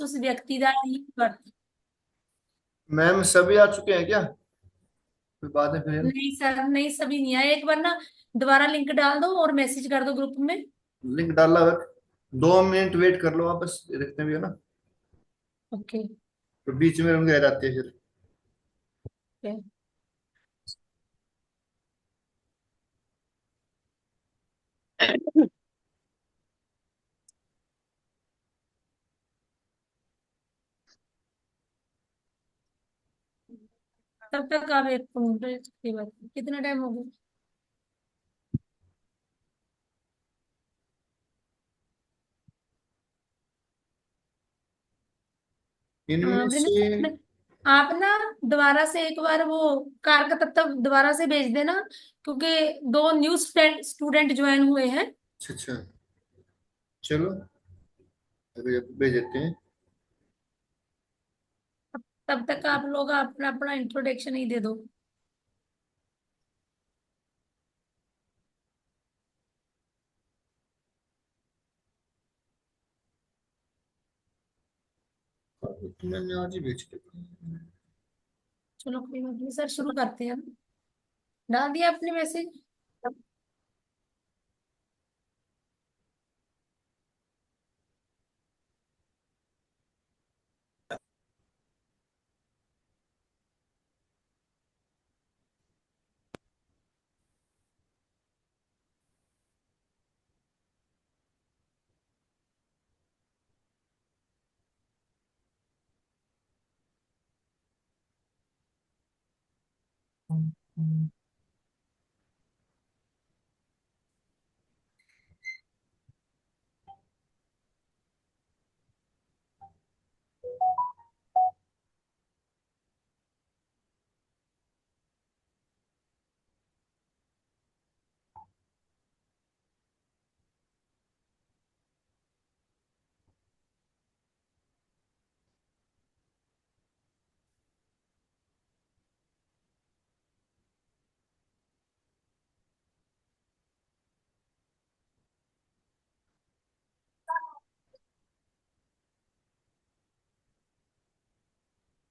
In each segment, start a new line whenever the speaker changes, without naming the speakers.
उस व्यक्ति का ही वर्थ।
मैम सभी आ चुके हैं क्या? फिर बाद में फिर
नहीं सर, नहीं सभी नहीं आए। एक बार ना दोबारा लिंक डाल दो और मैसेज कर दो ग्रुप में।
लिंक डाला हुआ है। 2 मिनट वेट कर लो आप, बस देखते भी हो ना।
ओके।
तो बीच में उनके रह जाते हैं फिर।
तब तक आप एक मिनट की बात, कितना टाइम हो गया?
इनमें
प्रिंस
से
सर, आप ना दोबारा से एक बार वो कार का तत्व दोबारा से भेज देना, क्योंकि दो न्यू स्टूडेंट ज्वाइन हुए हैं।
अच्छा अच्छा, चलो अभी भेज देते हैं।
तब तक आप लोग अपना अपना इंट्रोडक्शन ही दे दो।
तो मैंने आज ही भेज दिया।
चलो कोई बात नहीं सर, शुरू करते हैं। डाल दिया आपने मैसेज?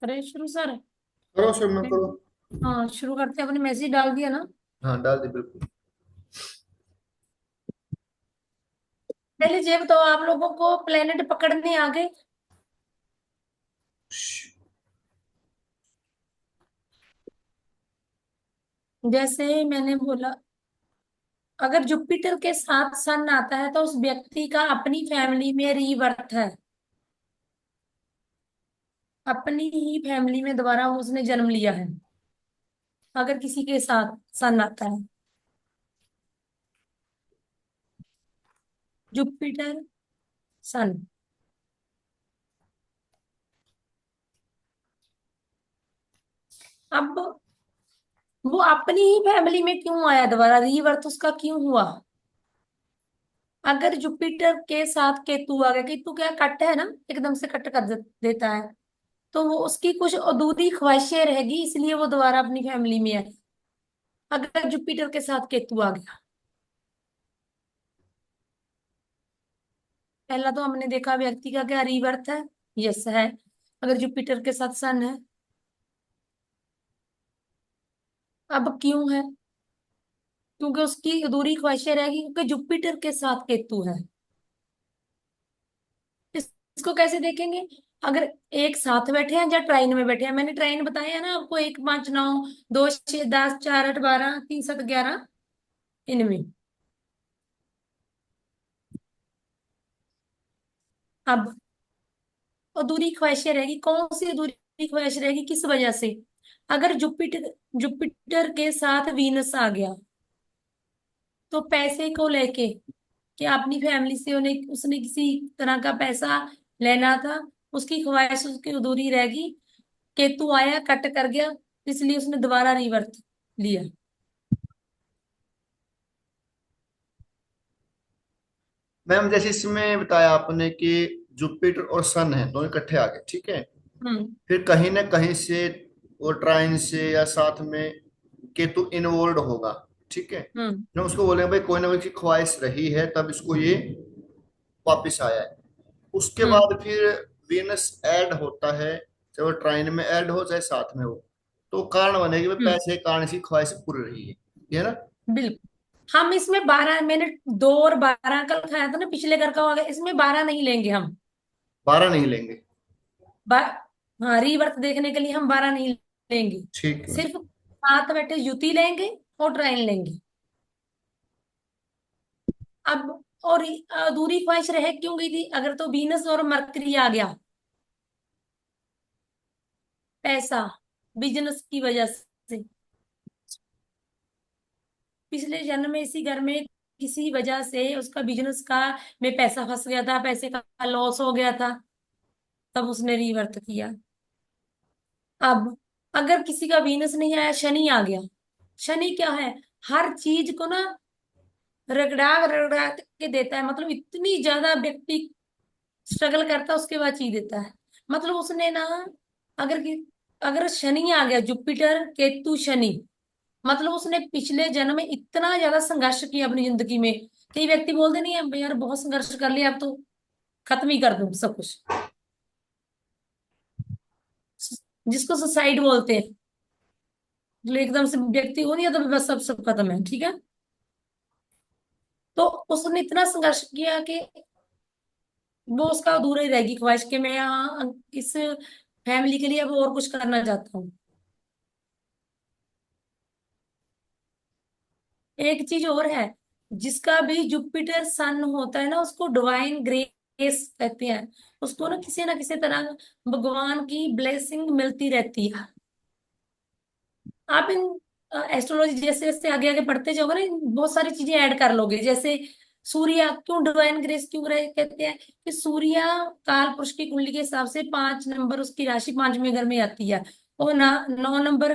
अरे शुरू सर।
करो सर, मैं करो।
हाँ शुरू करते हैं, आपने मैसेज डाल दिया ना?
हाँ डाल दी बिल्कुल।
पहले ये बताओ, आप लोगों को प्लेनेट पकड़ने आ गए? जैसे मैंने बोला, अगर जुपिटर के साथ सन आता है तो उस व्यक्ति का अपनी फैमिली में रीबर्थ है। अपनी ही फैमिली में दोबारा उसने जन्म लिया है, अगर किसी के साथ सन आता है। जुपिटर, सन। अब वो अपनी ही फैमिली में क्यों आया दोबारा, रीबर्थ उसका क्यों हुआ? अगर जुपिटर के साथ केतु आ गया, केतु क्या कट है ना, एकदम से कट कर देता है, तो वो उसकी कुछ अधूरी ख्वाहिशें रहेगी, इसलिए वो दोबारा अपनी फैमिली में है। अगर जुपिटर के साथ केतु आ गया, पहला तो हमने देखा व्यक्ति का क्या रीबर्थ है, यस है। अगर जुपिटर के साथ सन है, अब क्यों है? क्योंकि उसकी अधूरी ख्वाहिशें रहेगी, क्योंकि जुपिटर के साथ केतु है। इसको कैसे देखेंगे? अगर एक साथ बैठे हैं या ट्राइन में बैठे हैं, मैंने ट्राइन बताया है ना आपको, 1 5 9, 2 6 10 4 8 12 3 7 11, इनमें। अब अधूरी ख्वाहिशें रहेगी, कौन सी अधूरी ख्वाहिश रहेगी, किस वजह से? अगर जुपिटर जुपिटर के साथ वीनस आ गया, तो पैसे को लेके, कि अपनी फैमिली से उन्हें उसने किसी तरह का पैसा लेना था, उसकी ख्वाहिश उसकी अधूरी रहेगी। केतु आया कट कर गया, इसलिए उसने दोबारा रिवर्स लिया।
मैम जैसे इसमें बताया आपने कि जुपिटर और सन है दोनों इकट्ठे आ गए, ठीक है।
हम्म।
फिर कहीं ना कहीं से वो ट्राइन से या साथ में केतु इन्वॉल्व होगा, ठीक है।
हम्म।
ना उसको बोलेंगे भाई कोई ना कोई की ख्वाहिश रही है तब इसको ये वापिस आया है। उसके
हम्म।
बाद फिर वीनस ऐड होता है, चाहे वो ट्राइन में ऐड हो चाहे साथ में हो, तो कारण बनेगी भाई
हम्म।
पैसे कारण की ख्वाहिश पूरी रही है, ये ना।
बिल्कुल। हम इसमें 12, मैंने 2 और 12 कल खाया था ना, पिछले घर का हो गया, इसमें 12 नहीं लेंगे हम।
12 नहीं लेंगे।
बा, हाँ, रीवर्थ देखने के लिए हम 12 नहीं लेंगे।
ठीक है।
सिर्फ साथ बैठे युति लेंगे और ट्राइन लेंगे। अब और अधूरी ख्वाहिश रह क्यों गई थी? अगर तो वीनस और मरकरी आ गया, पैसा, बिजनेस की वजह से, पिछले जन्म में इसी घर में किसी वजह से उसका बिजनेस का में पैसा फंस गया था, पैसे का लॉस हो गया था, तब उसने रीवर्थ किया। अब अगर किसी का वीनस नहीं आया, शनि आ गया। शनि क्या है? हर चीज को ना रगड़ा रगड़ा के देता है, मतलब इतनी ज्यादा व्यक्ति स्ट्रगल करता है उसके बाद चीज देता है। मतलब उसने ना, अगर अगर शनि आ गया, जुपिटर केतु शनि, मतलब उसने पिछले जन्म में इतना ज्यादा संघर्ष किया अपनी जिंदगी में। कई व्यक्ति बोलते नहीं है यार बहुत संघर्ष कर लिया, अब तो खत्म ही कर दूं सब कुछ, जिसको सुसाइड बोलते हैं। जो एकदम से व्यक्ति हो नहीं तो बस सब सब खत्म है, ठीक है। तो उसने इतना संघर्ष किया कि वो उसका अधूरा ही रहेगी ख्वाहिश कि मैं यहाँ इस फैमिली के लिए अब और कुछ करना चाहता हूँ। एक चीज और है, जिसका भी जुपिटर सन होता है ना, उसको डिवाइन ग्रेस कहते हैं। उसको ना किसी तरह भगवान की ब्लेसिंग मिलती रहती है। आप इन एस्ट्रोलॉजी जैसे जैसे आगे आगे पढ़ते जाओगे ना, बहुत सारी चीजें ऐड कर लोगे। जैसे सूर्य क्यों डिवाइन ग्रेस क्यों कहते हैं? कि सूर्य काल पुरुष की कुंडली के हिसाब से 5 नंबर उसकी राशि 5वें घर में आती है, और ना 9 नंबर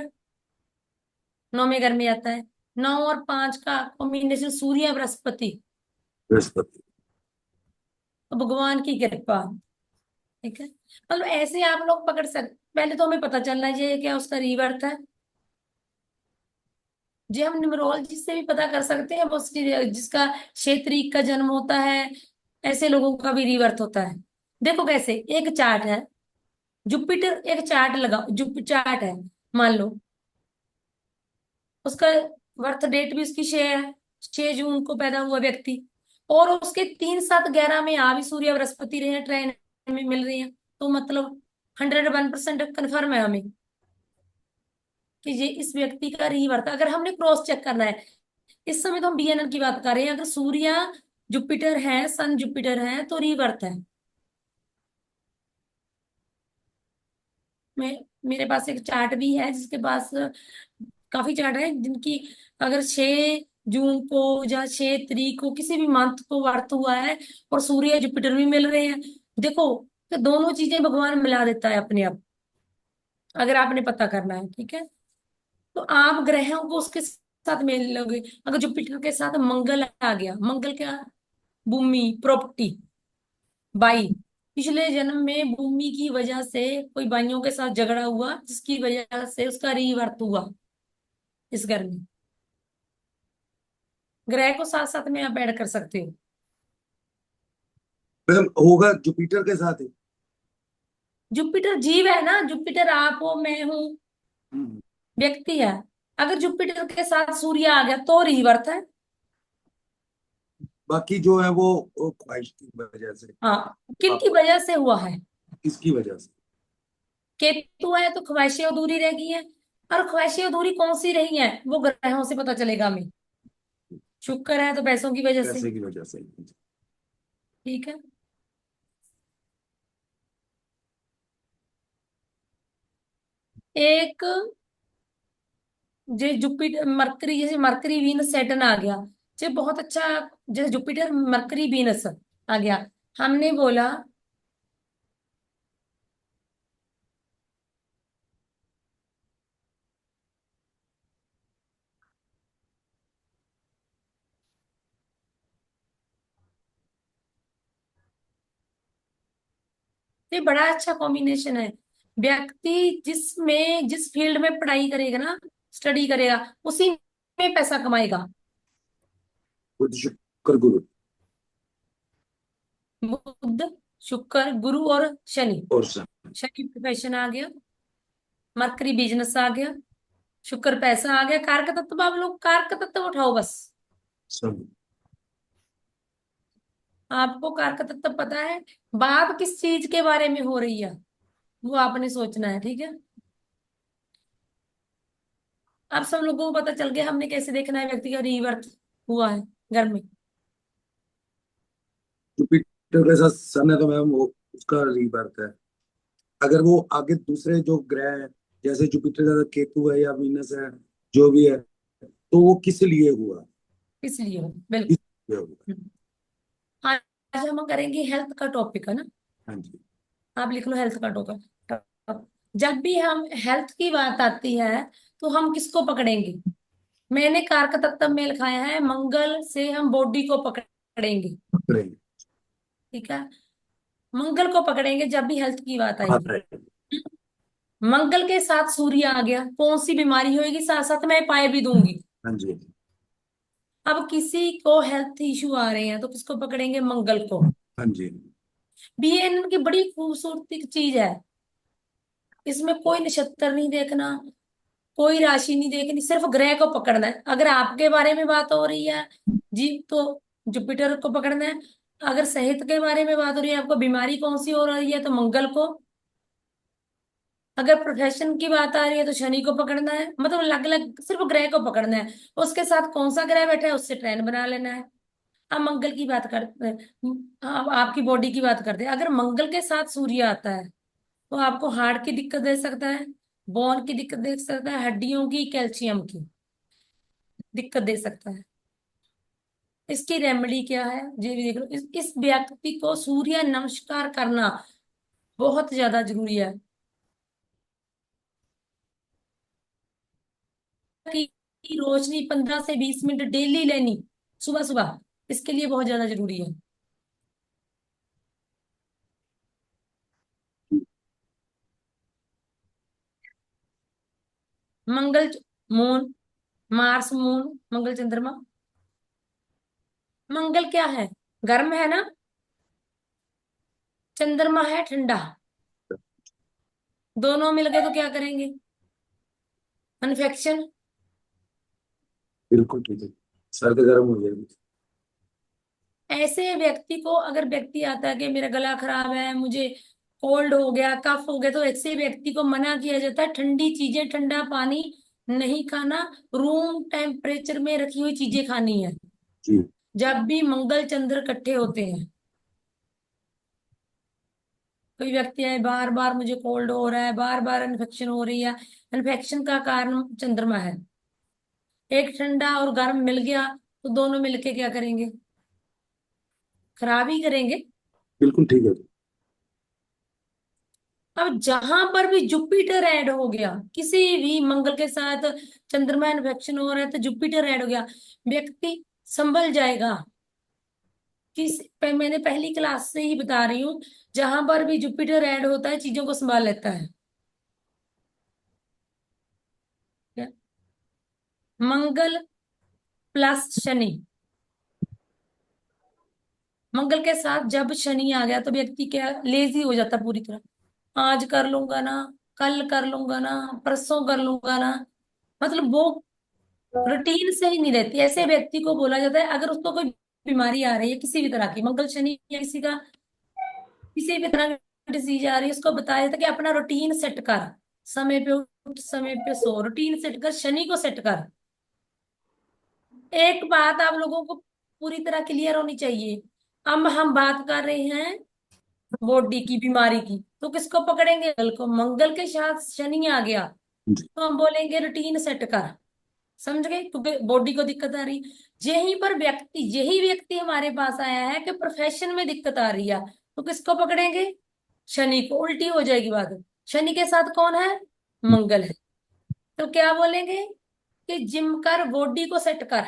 9वें घर में आता है। 9 और 5 का कॉम्बिनेशन सूर्य बृहस्पति,
बृहस्पति।
तो भगवान की कृपा। ठीक है, मतलब ऐसे आप लोग पकड़ सकते। पहले तो हमें पता चलना चाहिए क्या उसका रीवर्थ है। जी, हम न्यूमरोलॉजी से भी पता कर सकते हैं, वो जिसका क्षेत्रीय का जन्म होता है, ऐसे लोगों का भी रीवर्थ होता है। देखो कैसे, एक चार्ट है, जुपिटर एक चार्ट लगा, जुपिटर चार्ट है, मान लो उसका बर्थ डेट भी उसकी 6 है, 6 जून को पैदा हुआ व्यक्ति, और उसके 3 7 11 में आ भी सूर्य बृहस्पति रहे हैं, ट्रेन में मिल रही है, तो मतलब 101% कन्फर्म है हमें कि ये इस व्यक्ति का रीवर्थ। अगर हमने क्रॉस चेक करना है, इस समय तो हम बीएनएन की बात कर रहे हैं, अगर सूर्य जुपिटर है, सन जुपिटर है, तो रीवर्थ है। मैं मेरे पास एक चार्ट भी है, जिसके पास काफी चार्ट है जिनकी, अगर 6 जून को या 6 तारीख को किसी भी मंथ को वर्त हुआ है और सूर्य जुपिटर भी मिल रहे हैं, देखो तो दोनों चीजें भगवान मिला देता है अपने आप, अगर आपने पता करना है, ठीक है। तो आप ग्रहों को उसके साथ मिल लोगे। अगर जुपिटर के साथ मंगल आ गया, मंगल क्या? भूमि, प्रॉपर्टी, बाई। पिछले जन्म में भूमि की वजह से कोई बाइयों के साथ झगड़ा हुआ, जिसकी वजह से उसका रीवर्थ हुआ इस घर में। ग्रह को साथ साथ में आप ऐड कर सकते हो।
मतलब होगा जुपिटर के साथ ही।
जुपिटर जीव है ना, जुपिटर आप हो, मैं हूं,
हम्म।
व्यक्ति है। अगर जुपिटर के साथ सूर्य आ गया तो रीवर्थ है।
बाकी जो है वो ख्वाहिश की वजह से।
हाँ, किनकी
आप
वजह से हुआ है?
किसकी वजह से।
केतु है तो ख्वाहिशें अधूरी रह गई है। और ख्वाहिशें अधूरी कौन सी रही हैं, वो ग्रहों से पता चलेगा हमें। शुक्र है तो पैसों की वजह से,
पैसे की वजह से।
ठीक है। एक जो जुपिटर मरकरी, जैसे मरकरी वीनस सैटर्न आ गया, जो बहुत अच्छा, जैसे जुपिटर मरकरी वीनस आ गया, हमने बोला ये बड़ा अच्छा कॉम्बिनेशन है। व्यक्ति जिसमें जिस फील्ड में पढ़ाई करेगा ना, स्टडी करेगा, उसी में पैसा कमाएगा।
बुध शुक्र गुरु।
बुध शुक्र, गुरु और शनि।
और सब।
शनि प्रोफेशन आ गया, मरकरी बिजनेस आ गया, शुक्र पैसा आ गया। कारक तत्व, आप लोग कारक तत्व उठाओ बस।
सब।
आपको कारक तत्व पता है, बात किस चीज के बारे में हो रही है वो आपने सोचना है, ठीक है। अब सब लोगों को पता चल गया हमने कैसे देखना है व्यक्ति का रीबर्थ हुआ है घर में।
जुपिटर के साथ सन है तो मैम वो उसका रीबर्थ है। अगर वो आगे दूसरे जो ग्रह हैं, जैसे जुपिटर का केतु है या वीनस है, जो भी है, तो वो किस लिए हुआ,
इसलिए हो,
किस
बिल्कुल।
लिए हुआ।
हम्म। आज हम करेंगे हेल्थ का टॉपिक, है ना।
हाँ जी।
आप लिख लो हेल्थ का टॉपिक। जब भी हम हेल्थ की बात आती है तो हम किसको पकड़ेंगे। मैंने कारक तत्व में लिखाया है, मंगल से हम बॉडी को पकड़ेंगे।
करेंगे।
ठीक है, मंगल को पकड़ेंगे जब भी हेल्थ की बात
हाँ
आएगी।
right।
मंगल के साथ सूर्य आ गया, कौन सी बीमारी होगी, साथ साथ मैं पाए भी दूंगी।
हाँ जी।
अब किसी को हेल्थ इशू आ रहे हैं तो किसको पकड़ेंगे, मंगल को।
हाँ जी।
बीएन की बड़ी खूबसूरती चीज है, इसमें कोई नक्षत्र नहीं देखना, कोई राशि नहीं देखनी, सिर्फ ग्रह को पकड़ना है। अगर आपके बारे में बात हो रही है जी तो जुपिटर को पकड़ना है। अगर सेहत के बारे में बात हो रही है, आपको बीमारी कौन सी हो रही है, तो मंगल को। अगर प्रोफेशन की बात आ रही है तो शनि को पकड़ना है। मतलब अलग अलग सिर्फ ग्रह को पकड़ना है, उसके साथ कौन सा ग्रह बैठा है उससे ट्रेन बना लेना है। अब मंगल की बात करते हैं, अब आपकी बॉडी की बात करते हैं। अगर मंगल के साथ सूर्य आता है तो आपको हार्ट की दिक्कत दे सकता है, बोन की दिक्कत दे सकता है, हड्डियों की, कैल्शियम की दिक्कत दे सकता है। इसकी रेमेडी क्या है, ये भी देख लो। इस व्यक्ति को सूर्य नमस्कार करना बहुत ज्यादा जरूरी है। की रोशनी 15 से 20 मिनट डेली लेनी, सुबह सुबह, इसके लिए बहुत ज्यादा जरूरी है। मंगल मून, मार्स मून, मंगल चंद्रमा। मंगल क्या है, गर्म है ना, चंद्रमा है ठंडा। दोनों मिल गए तो क्या करेंगे, इन्फेक्शन।
बिल्कुल ठीक है। सर्द गर्म हो जाएगी।
ऐसे व्यक्ति को, अगर व्यक्ति आता है कि मेरा गला खराब है, मुझे कोल्ड हो गया, कफ हो गया, तो ऐसे व्यक्ति को मना किया जाता है ठंडी चीजें, ठंडा पानी नहीं खाना, रूम टेम्परेचर में रखी हुई चीजें खानी है।
जी।
जब भी मंगल चंद्र इकट्ठे होते हैं, कोई व्यक्ति है बार बार मुझे कोल्ड हो रहा है, बार बार इन्फेक्शन हो रही है, इन्फेक्शन का कारण चंद्रमा है। एक ठंडा और गर्म मिल गया तो दोनों मिलके क्या करेंगे, खराब ही करेंगे।
बिल्कुल ठीक है।
अब जहां पर भी जुपिटर ऐड हो गया, किसी भी मंगल के साथ चंद्रमा इन्फेक्शन हो रहा है तो जुपिटर ऐड हो गया, व्यक्ति संभल जाएगा। मैंने पहली क्लास से ही बता रही हूँ, जहां पर भी जुपिटर ऐड होता है चीजों को संभाल लेता है। क्या? मंगल प्लस शनि, मंगल के साथ जब शनि आ गया तो व्यक्ति क्या, लेजी हो जाता पूरी तरह। आज कर लूंगा ना, कल कर लूंगा ना, परसों कर लूंगा ना, मतलब वो रूटीन से ही नहीं रहती। ऐसे व्यक्ति को बोला जाता है, अगर उसको कोई बीमारी आ रही है किसी भी तरह की, मंगल शनि या किसी का किसी भी तरह की डिजीज आ रही है, उसको बताया जाता है कि अपना रूटीन सेट कर, समय पे उठ, समय पे सो, रूटीन सेट कर, शनि को सेट कर। एक बात आप लोगों को पूरी तरह क्लियर होनी चाहिए, अब हम बात कर रहे हैं बॉडी की बीमारी की, तो किसको पकड़ेंगे, मंगल को। मंगल के साथ शनि आ गया
जी।
तो हम बोलेंगे रूटीन सेट कर, समझ गए, क्योंकि बॉडी को दिक्कत आ रही। यहीं पर व्यक्ति, यही व्यक्ति हमारे पास आया है कि प्रोफेशन में दिक्कत आ रही है, तो किसको पकड़ेंगे, शनि को। उल्टी हो जाएगी बात, शनि के साथ कौन है, मंगल है। तो क्या बोलेंगे कि जिम कर, बॉडी को सेट कर।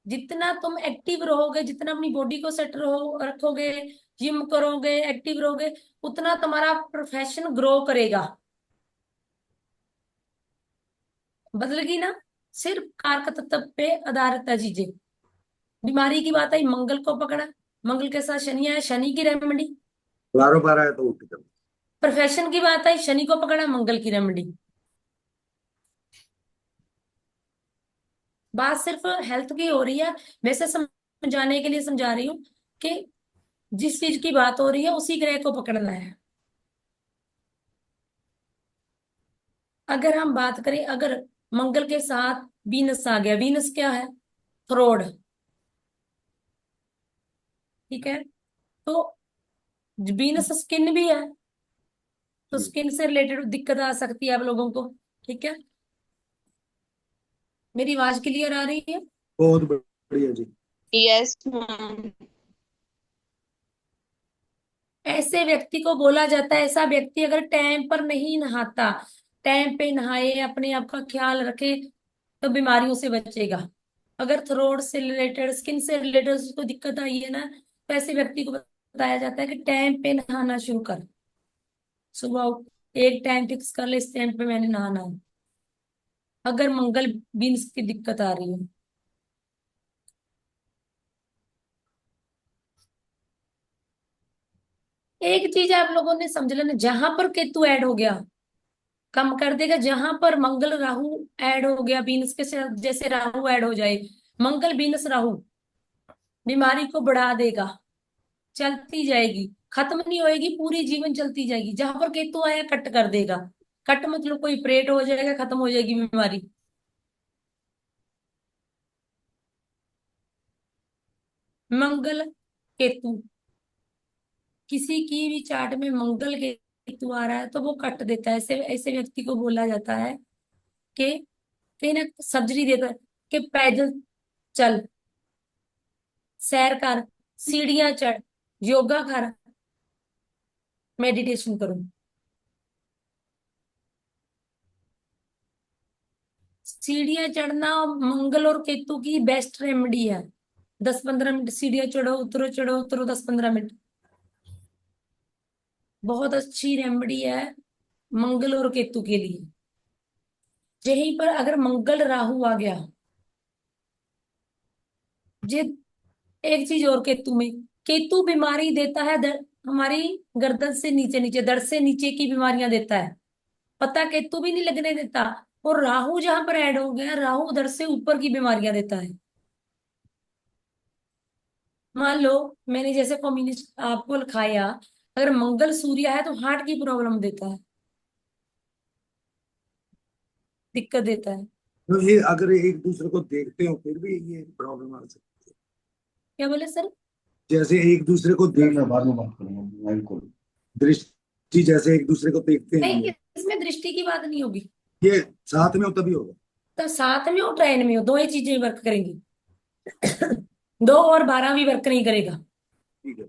जितना तुम एक्टिव रहोगे, जितना अपनी बॉडी को सेट रखोगे, जिम करोगे, एक्टिव रहोगे, उतना तुम्हारा प्रोफेशन ग्रो करेगा। बदलेगी ना, सिर्फ कारक तत्व पे आधारित है चीजें। बीमारी की बात आई, मंगल को पकड़ा, मंगल के साथ शनि आया, शनि की रेमेडी।
बारह बारह है तो उठ कर।
प्रोफेशन की बात आई, शनि को पकड़ा, मंगल की रेमेडी। बात सिर्फ हेल्थ की हो रही है, वैसे समझाने के लिए समझा रही हूँ कि जिस चीज की बात हो रही है उसी ग्रह को पकड़ना है। अगर हम बात करें, अगर मंगल के साथ वीनस आ गया, वीनस क्या है? थ्रोड। ठीक है। तो वीनस स्किन भी है, तो
जी।
स्किन से रिलेटेड दिक्कत आ सकती है आप लोगों को। ठीक है। मेरी आवाज क्लियर आ रही है?
बहुत बढ़िया जी।
Yes ma'am.
ऐसे व्यक्ति को बोला जाता है, ऐसा व्यक्ति अगर टाइम पर नहीं नहाता, टाइम पे नहाए, अपने आप का ख्याल रखे, तो बीमारियों से बचेगा। अगर थ्रोड से रिलेटेड, स्किन से रिलेटेड उसको दिक्कत आई है ना, तो ऐसे व्यक्ति को बताया जाता है कि टाइम पे नहाना शुरू कर। सुबह एक टाइम फिक्स कर ले, इस टाइम पे मैंने नहाना है। अगर मंगल बीन्स की दिक्कत आ रही है। एक चीज आप लोगों ने समझ लेना, जहां पर केतु ऐड हो गया कम कर देगा, जहां पर मंगल राहु ऐड हो गया बीनस के साथ, जैसे राहु ऐड हो जाए, मंगल बीनस राहु बीमारी को बढ़ा देगा। चलती जाएगी, खत्म नहीं होएगी, पूरी जीवन चलती जाएगी। जहां पर केतु आया कट कर देगा। कट मतलब कोई परेट हो जाएगा, खत्म हो जाएगी बीमारी। मंगल केतु, किसी की भी चार्ट में मंगल केतु आ रहा है तो वो कट देता है। ऐसे ऐसे व्यक्ति को बोला जाता है कि कहीं ना सर्जरी देता है, कि पैदल चल, सैर कर, सीढ़ियां चढ़, योगा कर, मेडिटेशन करो। सीढ़ियां चढ़ना मंगल और केतु की बेस्ट रेमेडी है। 10-15 मिनट सीढ़ियां चढ़ो उतरो 10-15 मिनट, बहुत अच्छी रेमेडी है मंगल और केतु के लिए। यहीं पर अगर मंगल राहु आ गया, ये एक चीज और केतु में, केतु बीमारी देता है हमारी गर्दन से नीचे, नीचे धड़ से नीचे की बीमारियां देता है। पता केतु भी नहीं लगने देता। और राहु जहां पर ऐड हो गया, राहु उधर से ऊपर की बीमारियां देता है। मान लो मैंने जैसे कम्युनिस्ट आपको लिखाया, अगर मंगल सूर्य है तो हार्ट की प्रॉब्लम देता है, दिक्कत देता है।
तो ये अगर एक दूसरे को देखते हो फिर भी ये प्रॉब्लम आ सकती
क्या बोले सर?
है, जैसे एक दूसरे को
यार
देख,
मैं बाद में बात करूंगा, मोबाइल कॉल।
दृष्टि जैसे एक दूसरे को देखते हैं
नहीं,
ये
इसमें दृष्टि की बात नहीं होगी।
ये साथ में हो तभी होगा।
तो साथ में हो ट्रेन में हो, दो ही चीजें वर्क करेंगी। 2 और 12 भी वर्क नहीं करेगा।
ठीक है।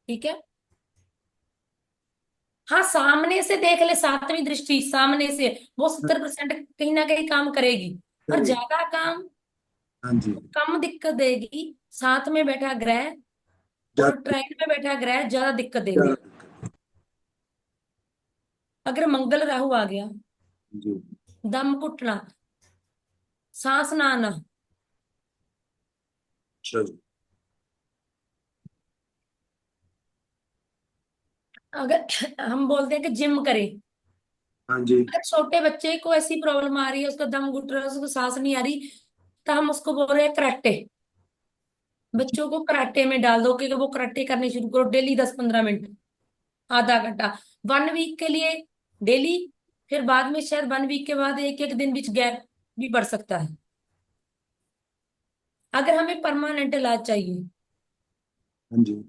ठीक है। हाँ, सामने से देख ले, सातवीं दृष्टि सामने से, वो 70% कहीं ना कहीं काम करेगी। और
करेगा।
ज्यादा काम,
हाँ जी।
कम दिक्कत देगी साथ में बैठा ग्रह, और
ज्यादा
ट्रेन में बैठा ग्रह ज्यादा दिक्कत देगा।
ज्यादा
अगर मंगल राहु आ गया,
जी।
दम घुटना, सांस ना आना।
अच्छा जी।
अगर हम बोलते हैं कि जिम करे,
हाँ जी।
अगर छोटे बच्चे को ऐसी प्रॉब्लम आ रही है, उसका दम घुट रहा है, उसको सांस नहीं आ रही, तो हम उसको बोल रहे हैं कराटे। बच्चों को कराटे में डाल दो, कि वो कराटे करने शुरू करो डेली 10-15 मिनट, आधा घंटा, 1 वीक के लिए डेली। फिर बाद में शायद 1 वीक के बाद एक एक दिन बीच गैप भी बढ़ सकता है, अगर हमें परमानेंट इलाज चाहिए।
हाँ जी।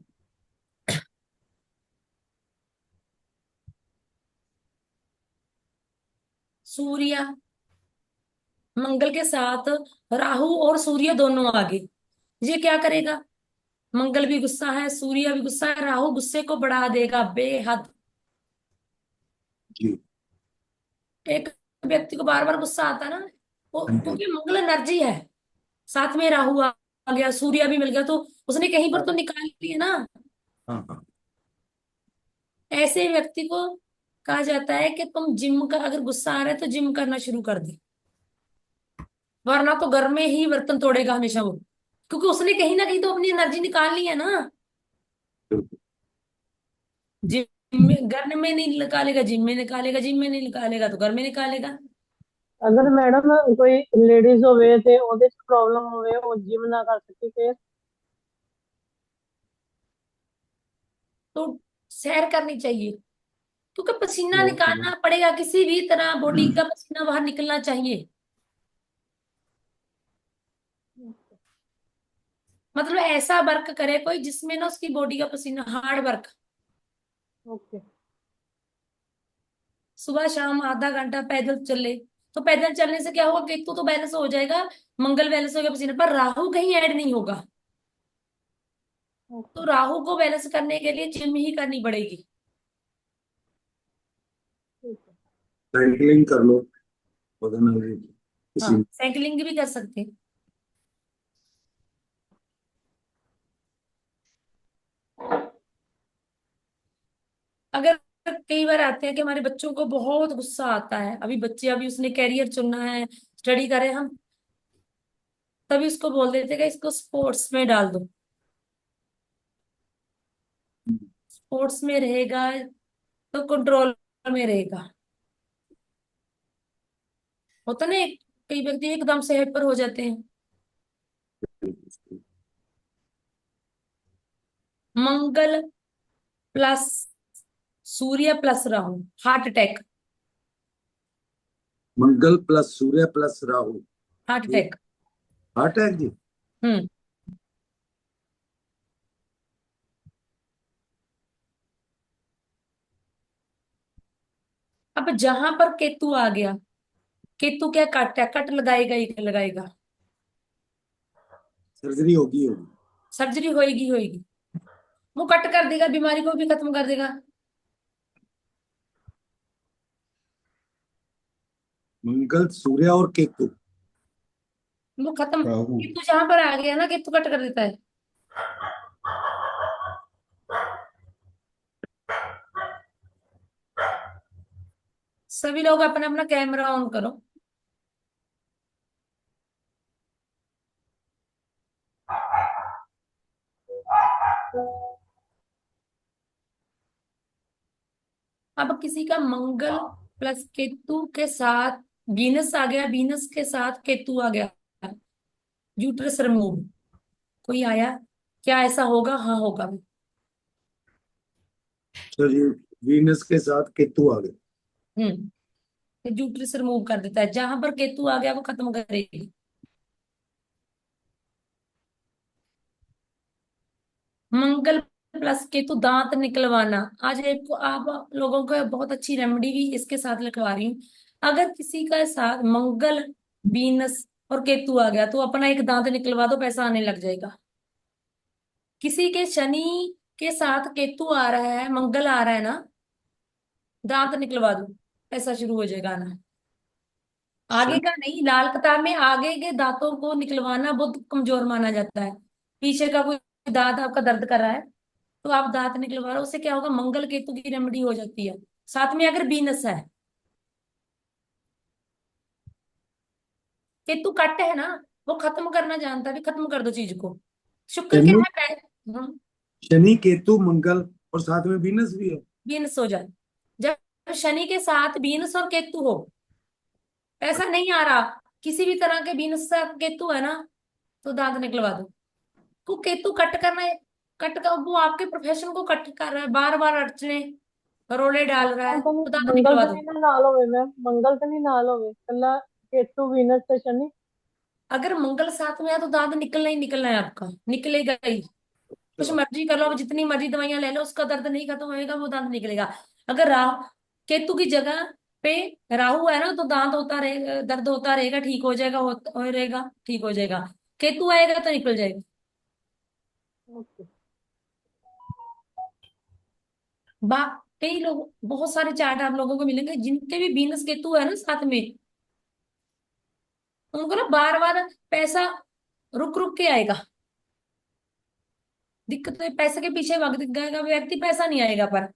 सूर्य मंगल के साथ राहु और सूर्य दोनों आगे, ये क्या करेगा? मंगल भी गुस्सा है, सूर्य भी गुस्सा है, राहु गुस्से को बढ़ा देगा बेहद।
जी।
एक व्यक्ति को बार बार गुस्सा आता है ना, वो
हाँ जी।
क्योंकि मंगल एनर्जी है, साथ में राहु आ गया, सूर्य भी मिल गया, तो उसने कहीं पर तो निकाल लिया ना।
हाँ हाँ।
ऐसे व्यक्ति को कहा जाता है कि तुम जिम का, अगर गुस्सा आ रहा है तो जिम करना शुरू कर दे, वरना तो घर में ही बर्तन तोड़ेगा हमेशा वो। क्योंकि उसने कहीं ना कहीं तो अपनी एनर्जी निकाल ली है ना।
बिल्कुल।
जिम में, घर में नहीं निकालेगा, जिम में निकालेगा, जिम में नहीं निकालेगा तो घर में निकालेगा।
अगर मैडम कोई लेडीज होवे ते ओदे प्रॉब्लम होवे वो जिम ना कर सके फिर।
तो सैर करनी चाहिए, क्योंकि पसीना
और क्या।
निकालना पड़ेगा, किसी भी तरह बॉडी का पसीना बाहर निकलना चाहिए। मतलब ऐसा वर्क करे कोई जिसमें ना उसकी बॉडी का पसीना, हार्ड वर्क।
ओके।
सुबह शाम आधा घंटा पैदल चले, तो पैदल चलने से क्या होगा, केतु तो बैलेंस हो जाएगा, मंगल बैलेंस हो गया पसीने पर, राहु कहीं ऐड नहीं होगा। तो
ओके।
राहु को बैलेंस करने के लिए जिम ही करनी पड़ेगी।
ठीक है।
साइकिलिंग कर लो, पता नहीं
हाँ,
किसी।
साइकिलिंग भी कर सकते हैं। अगर कई बार आते हैं कि हमारे बच्चों को बहुत गुस्सा आता है, अभी बच्चे, अभी उसने कैरियर चुनना है, स्टडी करे, हम तभी उसको बोल देते हैं कि इसको स्पोर्ट्स में डाल दो, स्पोर्ट्स में रहेगा तो कंट्रोल में रहेगा। होता ना, कई व्यक्ति एकदम से हेड पर हो जाते हैं। मंगल प्लस सूर्य प्लस राहु, हार्ट अटैक।
मंगल प्लस सूर्य प्लस राहु।
हार्ट
ये
अटैक।
हार्ट अटैक जी।
हम्म। अब जहां पर केतु आ गया, केतु क्या काटता है, कट लगाएगा ही लगाएगा।
सर्जरी होगी।
सर्जरी होएगी होएगी। वो कट कर देगा, बीमारी को भी खत्म कर देगा।
मंगल सूर्य और केतु।
वो खत्म,
राहु।
केतु जहां पर आ गया ना, केतु कट कर देता है। सभी लोग अपना अपना कैमरा ऑन करो। अब किसी का मंगल प्लस केतु के साथ वीनस आ गया, वीनस के साथ केतु आ गया, यूट्रस रिमूव, कोई आया, क्या ऐसा होगा? हाँ होगा।
तो ये वीनस के साथ केतु आ गए।
यूट्रस रिमूव कर देता है, जहां पर केतु आ गया वो खत्म करेगी। मंगल प्लस केतु दांत निकलवाना, आज एक आप लोगों को बहुत अच्छी रेमेडी भी इसके साथ लिखवा रही हूँ। अगर किसी का साथ मंगल, वीनस और केतु आ गया तो अपना एक दांत निकलवा दो, पैसा आने लग जाएगा। किसी के शनि के साथ केतु आ रहा है, मंगल आ रहा है ना, दांत निकलवा दो, पैसा शुरू हो जाएगा आना। आगे
शन-
का नहीं, लाल किताब में आगे के दांतों को निकलवाना बहुत कमजोर माना जाता है। पीछे का कोई दांत आपका दर्द कर रहा है तो आप दांत निकलवा रहे हो, उससे क्या होगा, मंगल केतु की रेमेडी हो जाती है। साथ में अगर बीनस है, केतु कट है ना, वो खत्म करना जानता है, भी खत्म कर दो चीज को। शुक्र क्या
शनि।
है,
शनि केतु मंगल और साथ में वीनस भी है।
बीनस हो जाए। जब शनि के साथ बीनस और केतु हो, ऐसा नहीं आ रहा, किसी भी तरह के बीनस से केतु है ना, तो दांत निकलवा दो। को केतु कट करना है, कट का वो आपके प्रोफेशन को कट कर रहा है, बार बार अड़चने रोले डाल रहा है, तो दांत
मंगल
निकलवा
तो
दो।
नहीं ना नाल होवे मैम, मंगल तो नहीं नाल होवे कल्ला केतु वीनस ते शनि।
अगर मंगल साथ में है तो दांत निकलना ही निकलना है, आपका निकलेगा ही। कुछ
अच्छा।
मर्जी कर लो, अब जितनी मर्जी दवाइयां ले लो, उसका दर्द नहीं खत्म होएगा, वो दांत निकलेगा। अगर राहु केतु की जगह पे राहु है ना, तो दांत होता रहेगा, दर्द होता रहेगा, ठीक हो जाएगा, हो रहेगा, ठीक हो जाएगा। केतु आएगा तो निकल जाएगा।
ओके।
बा कई लोग, बहुत सारे चार्ट आप लोगों को मिलेंगे जिनके भी वीनस केतु है ना साथ में, उनको ना बार बार पैसा रुक रुक के आएगा। दिक्कत है, पैसे के पीछे भाग गएगा व्यक्ति, पैसा नहीं आएगा पर।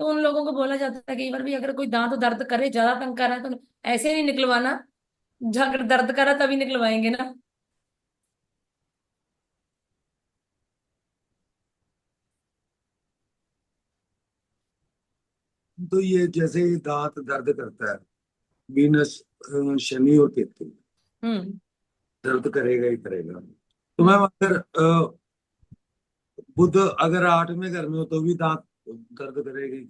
तो उन लोगों को बोला जाता है कई बार भी, अगर कोई दांत दर्द करे, ज्यादा तंग कर रहा है तो ऐसे नहीं निकलवाना, अगर दर्द करा तभी निकलवाएंगे ना।
तो ये जैसे ही दांत दर्द करता है, वीनस, शनि और केतु
हम्म।
दर्द करेगा ही करेगा। तो मैम
हम्म।
अगर बुध अगर 8वें घर में हो तो भी दांत दर्द करेगी।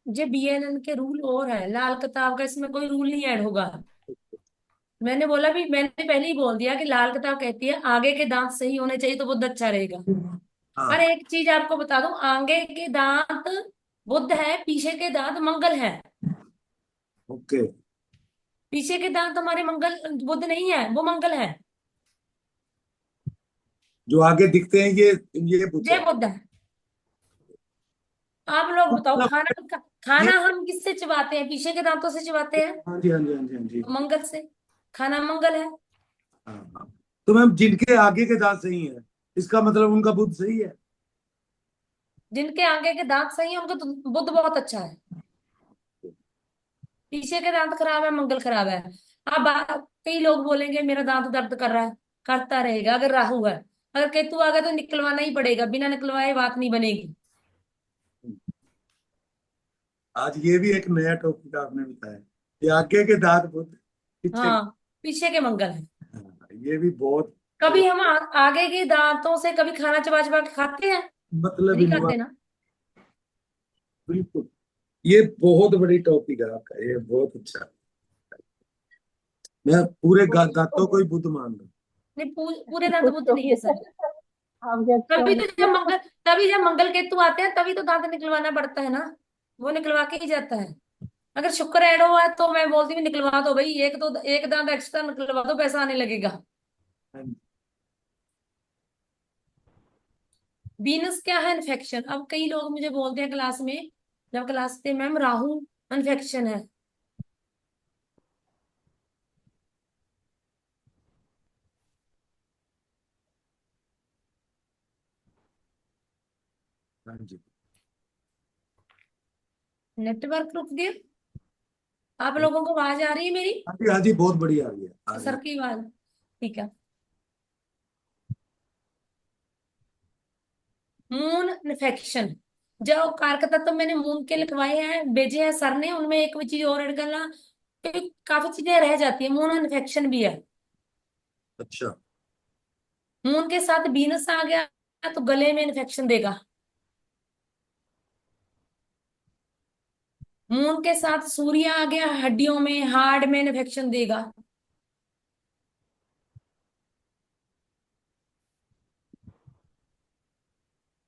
ये बीएनएन के रूल और है, लाल किताब का इसमें कोई रूल नहीं ऐड होगा। मैंने बोला भी, मैंने पहले ही बोल दिया कि लाल किताब कहती है आगे के दांत सही होने चाहिए तो बुद्ध अच्छा रहेगा। पर
हाँ।
एक चीज आपको बता दूं, आगे के दांत बुद्ध है, पीछे के दांत मंगल है।
ओके।
पीछे के दांत हमारे मंगल, बुद्ध नहीं है, वो मंगल है।
जो आगे दिखते हैं ये बुध
जय
है।
बुद्ध है। आप लोग बताओ,
मतलब ये,
खाना हम किससे चबाते हैं? पीछे के दांतों से चबाते हैं,
हाँ जी हाँ जी हाँ जी हाँ जी।
मंगल से। खाना मंगल है।
हाँ हाँ। तो मैम जिनके आगे के दांत सही है, इसका मतलब उनका बुध सही है।
जिनके आगे के दांत सही है उनका तो बुद्ध बहुत अच्छा है। पीछे के दांत खराब है, मंगल खराब है। कई लोग बोलेंगे मेरा दांत दर्द कर रहा है, करता रहेगा अगर राहु है। अगर केतु आ गया तो निकलवाना ही पड़ेगा, बिना निकलवाए बात नहीं बनेगी।
आज ये भी एक नया टॉपिक आपने बताया कि आगे के दांत बुध, पीछे
हाँ, पीछे के मंगल है।
हाँ, ये भी बहुत
कभी
बहुत
हम आगे के दांतों से कभी खाना चबा चबा के खाते हैं?
मतलब
नहीं
इन
खाते ना।
बिल्कुल। ये बहुत बड़ी टॉपिक है आपका, ये बहुत अच्छा। मैं पूरे दांतों को ही बुध मान रहा हूँ।
नहीं, पूरे दांत
कुछ
बुद्ध
तो
नहीं है सर।
आपके अच्छे
तभी
होंगे।
तो जब मंगल तभी जब मंगल केतु आते हैं तभी तो दांत निकलवाना पड़ता है ना। वो निकलवा के ही जाता है। अगर शुक्र ऐड हुआ है तो मैं बोलती हूँ निकलवा दो भाई, एक दांत एक्स्ट्रा निकलवा दो, पैसा आने लगेगा।
हाँ,
वीनस क्या है? इन्फेक्शन। अब कई लोग मुझे बोलते हैं क्लास में, जब क्लास में, मैम राहु इन्फेक्शन है।
हाँ जी
नेटवर्क रुक गया। आप लोगों को आवाज आ रही है मेरी?
हाँ जी हाँ जी, बहुत बढ़िया आ रही है, आ रही
सर
है।
की आवाज? ठीक है। Moon infection. जो कारक तत्व मैंने मून के लिखवाए हैं, भेजे हैं सर ने, उनमें एक भी चीज और ऐड करना, क्योंकि काफी चीजें रह जाती है। मून इन्फेक्शन भी है।
अच्छा।
मून के साथ वीनस आ गया तो गले में इन्फेक्शन देगा। मून के साथ सूर्य आ गया, हड्डियों में, हार्ड में इन्फेक्शन देगा।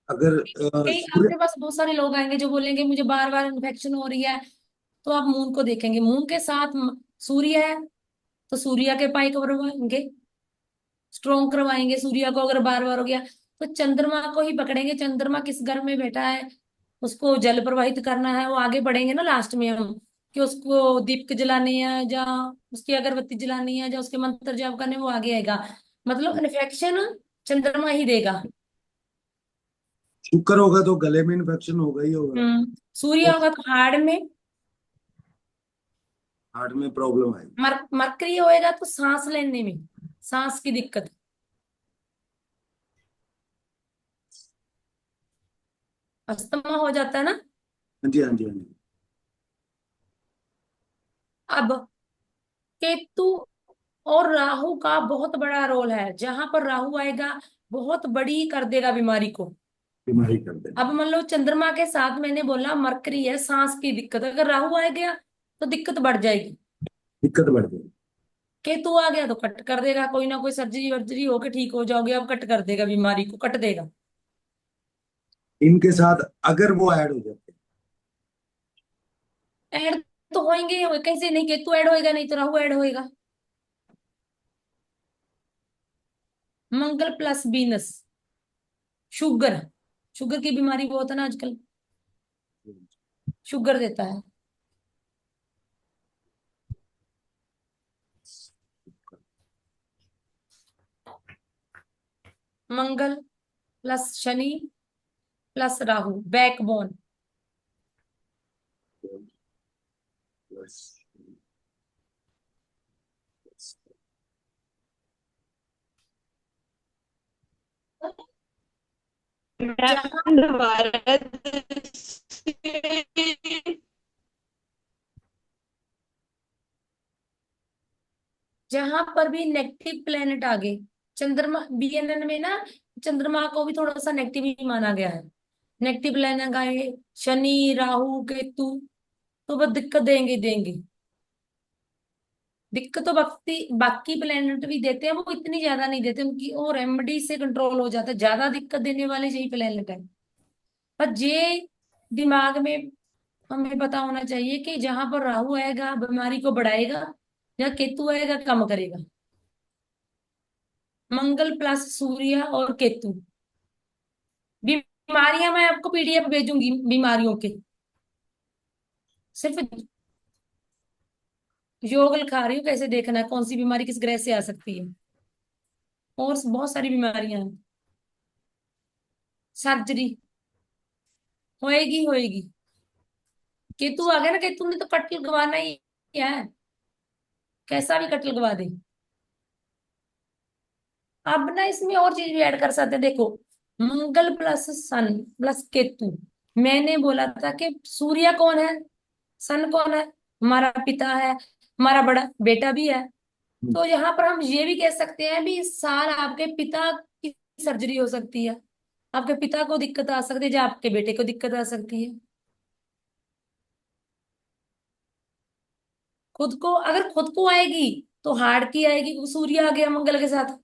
अगर
कई
सूर्य,
आपके पास बहुत सारे लोग आएंगे जो बोलेंगे मुझे बार बार इन्फेक्शन हो रही है, तो आप मून को देखेंगे। मून के साथ सूर्य है तो सूर्य के पाई करवाएंगे, स्ट्रॉन्ग करवाएंगे सूर्य को। अगर बार बार हो गया तो चंद्रमा को ही पकड़ेंगे। चंद्रमा किस घर में बैठा है, उसको जल प्रवाहित करना है, वो आगे बढ़ेंगे ना लास्ट में हम, कि उसको दीपक जलाने हैं, या उसकी अगरबत्ती जलानी है, या उसके मंत्र जाप करने, वो आगे आएगा। मतलब इन्फेक्शन चंद्रमा ही देगा।
शुक्र होगा तो गले में इन्फेक्शन होगा ही होगा।
सूर्य
और
होगा तो हार्ट में।
हार्ट में प्रॉब्लम आएगी।
मरकरी होएगा तो सांस लेने में, सांस की दिक्कत, अस्थमा हो जाता है ना।
हाँ जी हाँ जी हाँ जी।
अब केतु और राहु का बहुत बड़ा रोल है। जहां पर राहु आएगा बहुत बड़ी कर देगा बीमारी को।
बीमारी कर देगा।
अब मान लो चंद्रमा के साथ मैंने बोला मरकरी है, सांस की दिक्कत, अगर राहु आ गया तो दिक्कत बढ़ जाएगी।
दिक्कत बढ़ गई।
केतु आ गया तो कट कर देगा, कोई ना कोई सर्जरी वर्जरी होके ठीक हो जाओगे, अब कट कर देगा, बीमारी को कट देगा।
इनके साथ अगर वो ऐड हो जाते
ऐड तो होंगे, कहीं से नहीं, केतु ऐड होएगा नहीं तो राहु ऐड होएगा। मंगल प्लस वीनस, शुगर। शुगर की बीमारी बहुत है ना आजकल,
हैं।
शुगर देता है। Mangal plus Shani plus Rahu, backbone.
बस
जहां
मैम दोबारा से-
जहां पर भी नेगेटिव प्लेनेट आ गए, चंद्रमा बीएनएन में ना, चंद्रमा को भी थोड़ा सा नेगेटिव ही माना गया है। नेगेटिव प्लेनेट आए, शनि राहु केतु, तो वो दिक्कत देंगे देंगे। दिक्कत तो बाकी बाकी प्लेनेट भी देते हैं, वो इतनी ज्यादा नहीं देते, उनकी वो रेमेडी से कंट्रोल हो जाता है। ज्यादा दिक्कत देने वाले यही प्लेनेट है। पर ये दिमाग में हमें पता होना चाहिए कि जहां पर राहु आएगा बीमारी को बढ़ाएगा, या केतु आएगा कम करेगा। मंगल प्लस सूर्य और केतु, बीमारियां मैं आपको पीडीएफ भेजूंगी बीमारियों के। सिर्फ योग लिखा रही हूँ, कैसे देखना है कौन सी बीमारी किस ग्रह से आ सकती है। और बहुत सारी बीमारियां हैं। सर्जरी होएगी होएगी। केतु आ गया ना, केतु ने तो कट लगवाना ही है, कैसा भी कट लगवा दे। अब ना इसमें और चीज भी ऐड कर सकते हैं, देखो। मंगल प्लस सन प्लस केतु। मैंने बोला था कि सूर्य कौन है, सन कौन है, हमारा पिता है, हमारा बड़ा बेटा भी है। तो यहाँ पर हम ये भी कह सकते हैं भी इस साल आपके पिता की सर्जरी हो सकती है। आपके पिता को दिक्कत आ सकती है, या आपके बेटे को दिक्कत आ सकती है। खुद को, अगर खुद को आएगी तो हार्ट की आएगी, सूर्य आ गया मंगल के साथ।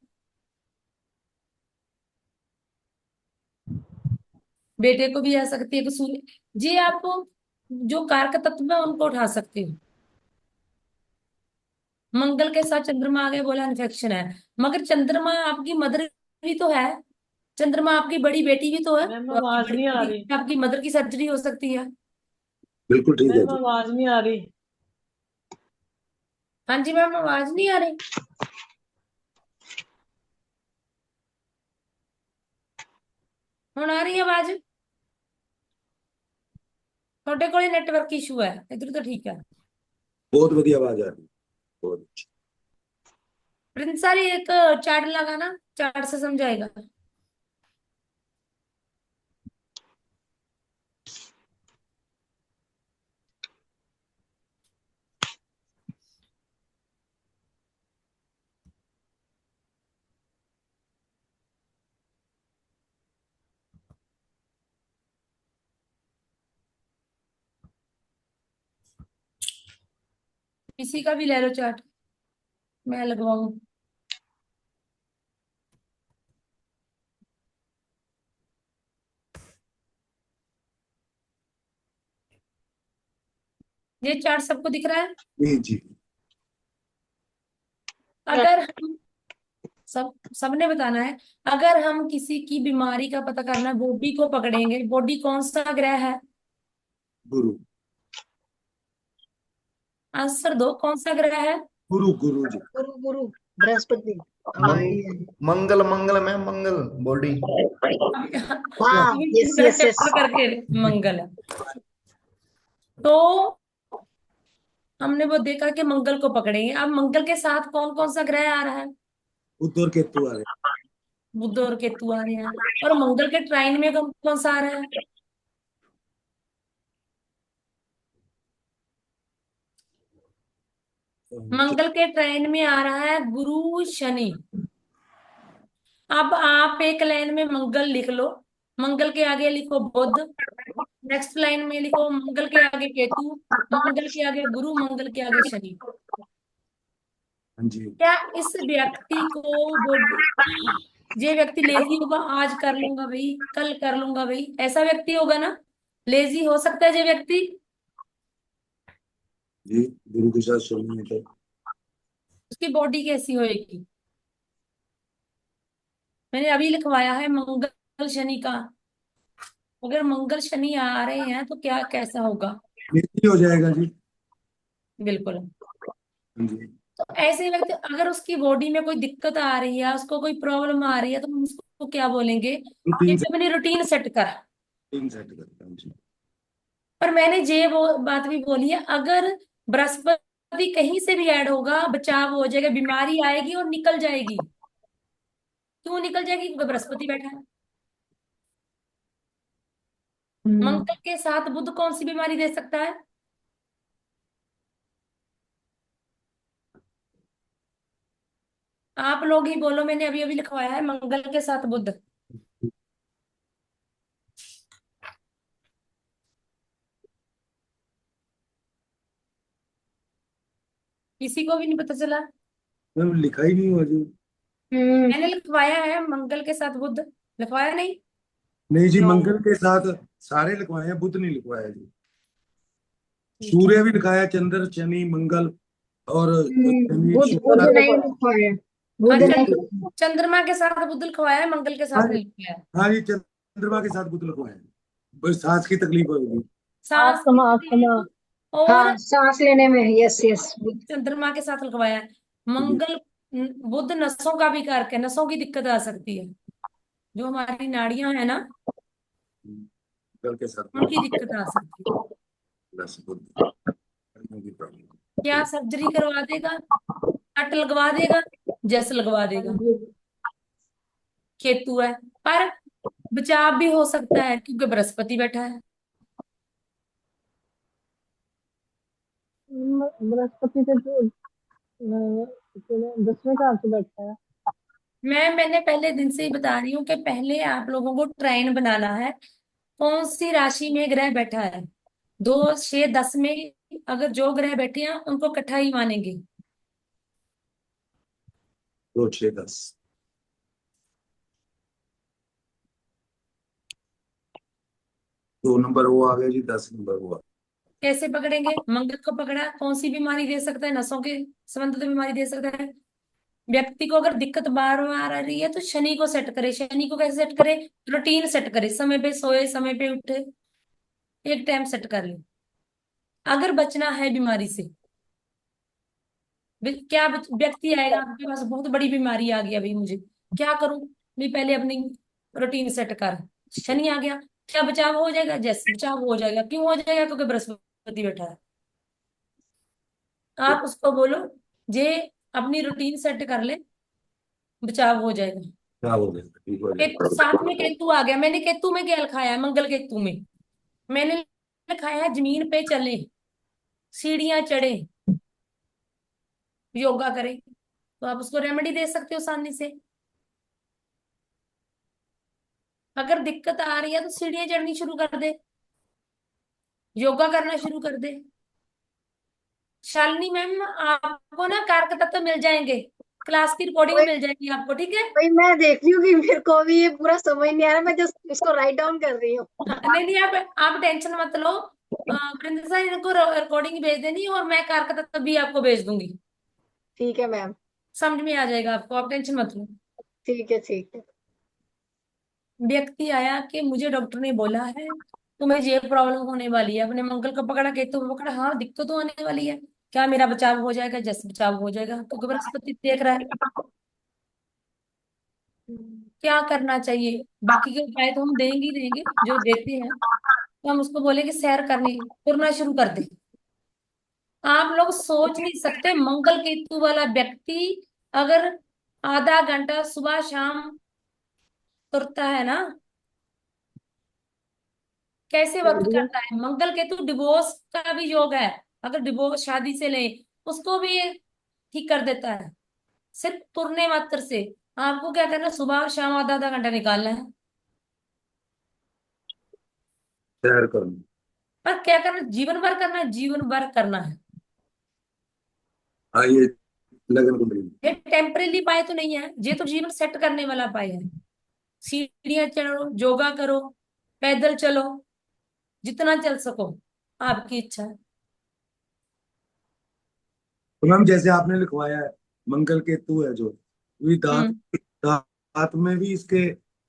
बेटे को भी आ सकती है कि सूर्य, जी आप जो कारक तत्व है उनको उठा सकते हो। मंगल के साथ चंद्रमा आ गया, बोला इन्फेक्शन है। मगर चंद्रमा आपकी मदर भी तो है, चंद्रमा आपकी बड़ी बेटी भी तो है,
मैम
तो आपकी
आवाज
बड़ी
नहीं आ
बेटी
रही।
आपकी मदर की सर्जरी हो सकती है।
बिल्कुल ठीक है
मैम
जी।
आवाज नहीं आ रही।
हाँ जी मैम, आवाज नहीं आ रही? ਹੁਣ आ रही है आवाज? ਤੁਹਾਡੇ ਕੋਲੇ नेटवर्क इशू है, इधर तो ठीक है।
बहुत बढ़िया आवाज आ रही है, बहुत अच्छी।
प्रिंस सर एक चार्ट लगाना, चार्ट से समझाएगा। किसी का भी ले लो चार्ट, मैं लगवाऊं। ये चार्ट सबको दिख रहा है?
जी जी।
अगर हम सबने बताना है। अगर हम किसी की बीमारी का पता करना है, बॉडी को पकड़ेंगे, बॉडी कौन सा ग्रह है?
गुरु।
आंसर दो, कौन सा ग्रह है?
गुरु गुरु जी।
गुरु गुरु बृहस्पति। हाँ
मंग,
ये।
मंगल मंगल में मंगल बॉडी।
अभी
हाँ
अभी
यस
पूरा
यस यस।
चक्कर करके मंगल है। तो हमने वो देखा कि मंगल को पकड़ेंगे। अब मंगल के साथ कौन कौन सा ग्रह आ रहा है?
बुध और केतु आ रहे
बुध और केतु आ रहे हैं। और मंगल के ट्राइन में कौन कौन सा आ रहा है?
हैं।
मंगल के ट्राइन में आ रहा है गुरु शनि। अब आप एक लाइन में मंगल लिख लो, मंगल के आगे लिखो बुध, नेक्स्ट लाइन में लिखो मंगल के आगे केतु, मंगल के आगे गुरु, मंगल के आगे शनि।
हाँ जी।
क्या इस व्यक्ति को ये व्यक्ति लेजी होगा, आज कर लूंगा भाई, कल कर लूंगा भाई, ऐसा व्यक्ति होगा ना? लेजी हो सकता है ये व्यक्ति?
जी। गुरु के साथ शनि है तो
उसकी बॉडी कैसी होएगी? मैंने अभी लिखवाया है मंगल शनि का। अगर मंगल शनि आ रहे हैं तो क्या कैसा होगा?
लेजी हो जाएगा जी।
बिल्कुल।
हाँ जी।
तो ऐसे व्यक्ति, अगर उसकी बॉडी में कोई दिक्कत आ रही है, उसको कोई प्रॉब्लम आ रही है, तो हम उसको क्या बोलेंगे कि
रूटीन से
अपनी रूटीन सेट कर।
रूटीन सेट करता हूँ जी।
पर मैंने ये वो बात भी बोली है, अगर बृहस्पति कहीं से भी ऐड होगा बचाव हो जाएगा, बीमारी आएगी और निकल जाएगी। क्यों निकल जाएगी? क्योंकि बृहस्पति बैठा है। मंगल के साथ बुध कौन सी बीमारी दे सकता है? आप लोग ही बोलो, मैंने अभी अभी लिखवाया है मंगल के साथ बुध। किसी को भी नहीं पता चला?
मैम लिखा ही नहीं हुआ जी।
मैंने लिखवाया है मंगल के साथ बुध, लिखवाया नहीं?
नहीं जी,
नो।
मंगल के साथ सारे लिखवाए हैं, बुध नहीं लिखवाया जी।
ठीक है।
सूर्य भी लिखा है, चंद्र, शनि, मंगल और शनि,
बुध बुध
शुक्र।
नहीं लिखा है।
हाँ,
बुध नहीं लिखा है।
चंद्रमा के साथ बुध लिखवाया है, मंगल के
हाँ
साथ
जी,
नहीं लिखवाया है।
हाँ जी, चंद्रमा के साथ बुध लिखवाए हैं। बस सांस की तकलीफ होगी।
सांस की
अस्थमा अस्थमा।
तकलीफ और
हाँ, सांस लेने में, यस यस, बुध।
चंद्रमा के साथ लिखवाया है।
जी,
मंगल बुध नसों का भी कारक है, नसों की दिक्कत आ सकती है। जो हमारी नाड़ियां है ना,
मंगल के साथ
उनकी
बुध
दिक्कत आ सकती है।
प्लस बुध की प्रॉब्लम।
क्या सर्जरी करवा देगा? कट लगवा देगा, जस लगवा
हाँ
देगा।
जी।
केतु है, पर बचाव भी हो सकता है क्योंकि बृहस्पति बैठा है।
बृहस्पति से जो 10वें घर से बैठा है।
मैंने पहले दिन से ही बता रही हूँ कि पहले आप लोगों को ट्राइन बनाना है। कौन सी राशि में ग्रह बैठा है? 2 6 10 में अगर जो ग्रह बैठे हैं उनको इकट्ठा ही मानेंगे।
2 6 10। 2 नंबर वो आ गया जी, 10 नंबर हुआ।
कैसे पकड़ेंगे? मंगल को पकड़ा, कौन सी बीमारी दे सकता है? नसों के संबंधित बीमारी दे सकता है। व्यक्ति को अगर दिक्कत बार बार आ रही है तो शनि को सेट करे। शनि को कैसे सेट करे? रूटीन सेट करे, समय पे सोए, समय पे उठे, एक टाइम सेट कर ले। अगर बचना है बीमारी से, व्यक्ति आएगा आपके पास, बहुत बड़ी बीमारी आ गई, अभी मुझे क्या करूं? भी पहले अपनी रूटीन सेट कर। शनि आ गया, क्या बचाव हो जाएगा? जैसे बचाव हो जाएगा। क्यों हो जाएगा? क्योंकि बृहस्पति बैठा है। आप उसको बोलो जे अपनी रूटीन सेट कर ले, बचाव हो जाएगा।
क्या हो गया, ठीक हो जाएगा।
साथ में केतु आ गया। मैंने केतु में क्या लिखाया है? मंगल केतु में मैंने लिखाया है जमीन पे चले, सीढ़ियां चढ़े, योगा करे। तो आप उसको रेमेडी दे सकते हो आसानी से। अगर दिक्कत आ रही है तो सीढ़ियां चढ़नी शुरू कर दे, योगा करना शुरू कर दे। शालिनी मैम, आपको ना कारक तत्व मिल जाएंगे, क्लास की रिकॉर्डिंग
वही
मिल जाएगी आपको, ठीक है?
वही मैं देख रही हूँ कि मेरे को भी ये पूरा समझ नहीं आ रहा, मैं जस्ट इसको राइट डाउन कर रही हूँ।
हाँ, नहीं नहीं, आप टेंशन मत लो। वृंदा सर इनको रिकॉर्डिंग भेज देनी और मैं कारक तत्व भी आपको भेज दूंगी।
ठीक है मैम।
समझ में आ जाएगा आपको, आप टेंशन मत लो।
ठीक है ठीक है।
व्यक्ति आया कि मुझे डॉक्टर ने बोला है तुम्हें ये प्रॉब्लम होने वाली है। अपने मंगल को पकड़ा, केतु को पकड़ा, हाँ दिक्कत तो होने वाली है। क्या मेरा बचाव हो जाएगा? जैसे बचाव हो जाएगा क्योंकि बृहस्पति देख रहा है। क्या करना चाहिए? बाकी के उपाय तो हम देंगे ही देंगे, जो देते हैं। तो हम उसको बोले कि सैर करनी करना शुरू कर दे। आप लोग सोच नहीं सकते, मंगल केतु वाला व्यक्ति अगर आधा घंटा सुबह शाम तुरता है ना, कैसे
हाँ
वर्क
जी।
करता है। मंगल केतु डिवोर्स का भी योग है। अगर डिवोर्स शादी से ले, उसको भी ये ठीक कर देता है, सिर्फ तुरने मात्र से। आपको क्या करना है? सुबह और शाम आधा आधा घंटा निकालना है।
सैर करूँ।
पर क्या करना है? जीवन भर करना है, जीवन भर करना है।
हाँ, ये लगन कुंडली।
ये टेम्परेली पाए तो नहीं है, ये तो जीवन सेट करने वाला पाए है। सीढ़ियां चढ़ो, योगा करो, पैदल चलो, जितना चल सको, आपकी इच्छा है।
तो मैम जैसे आपने लिखवाया है मंगल केतु है जो, भी दांत,
हम्म।
दांत में भी इसके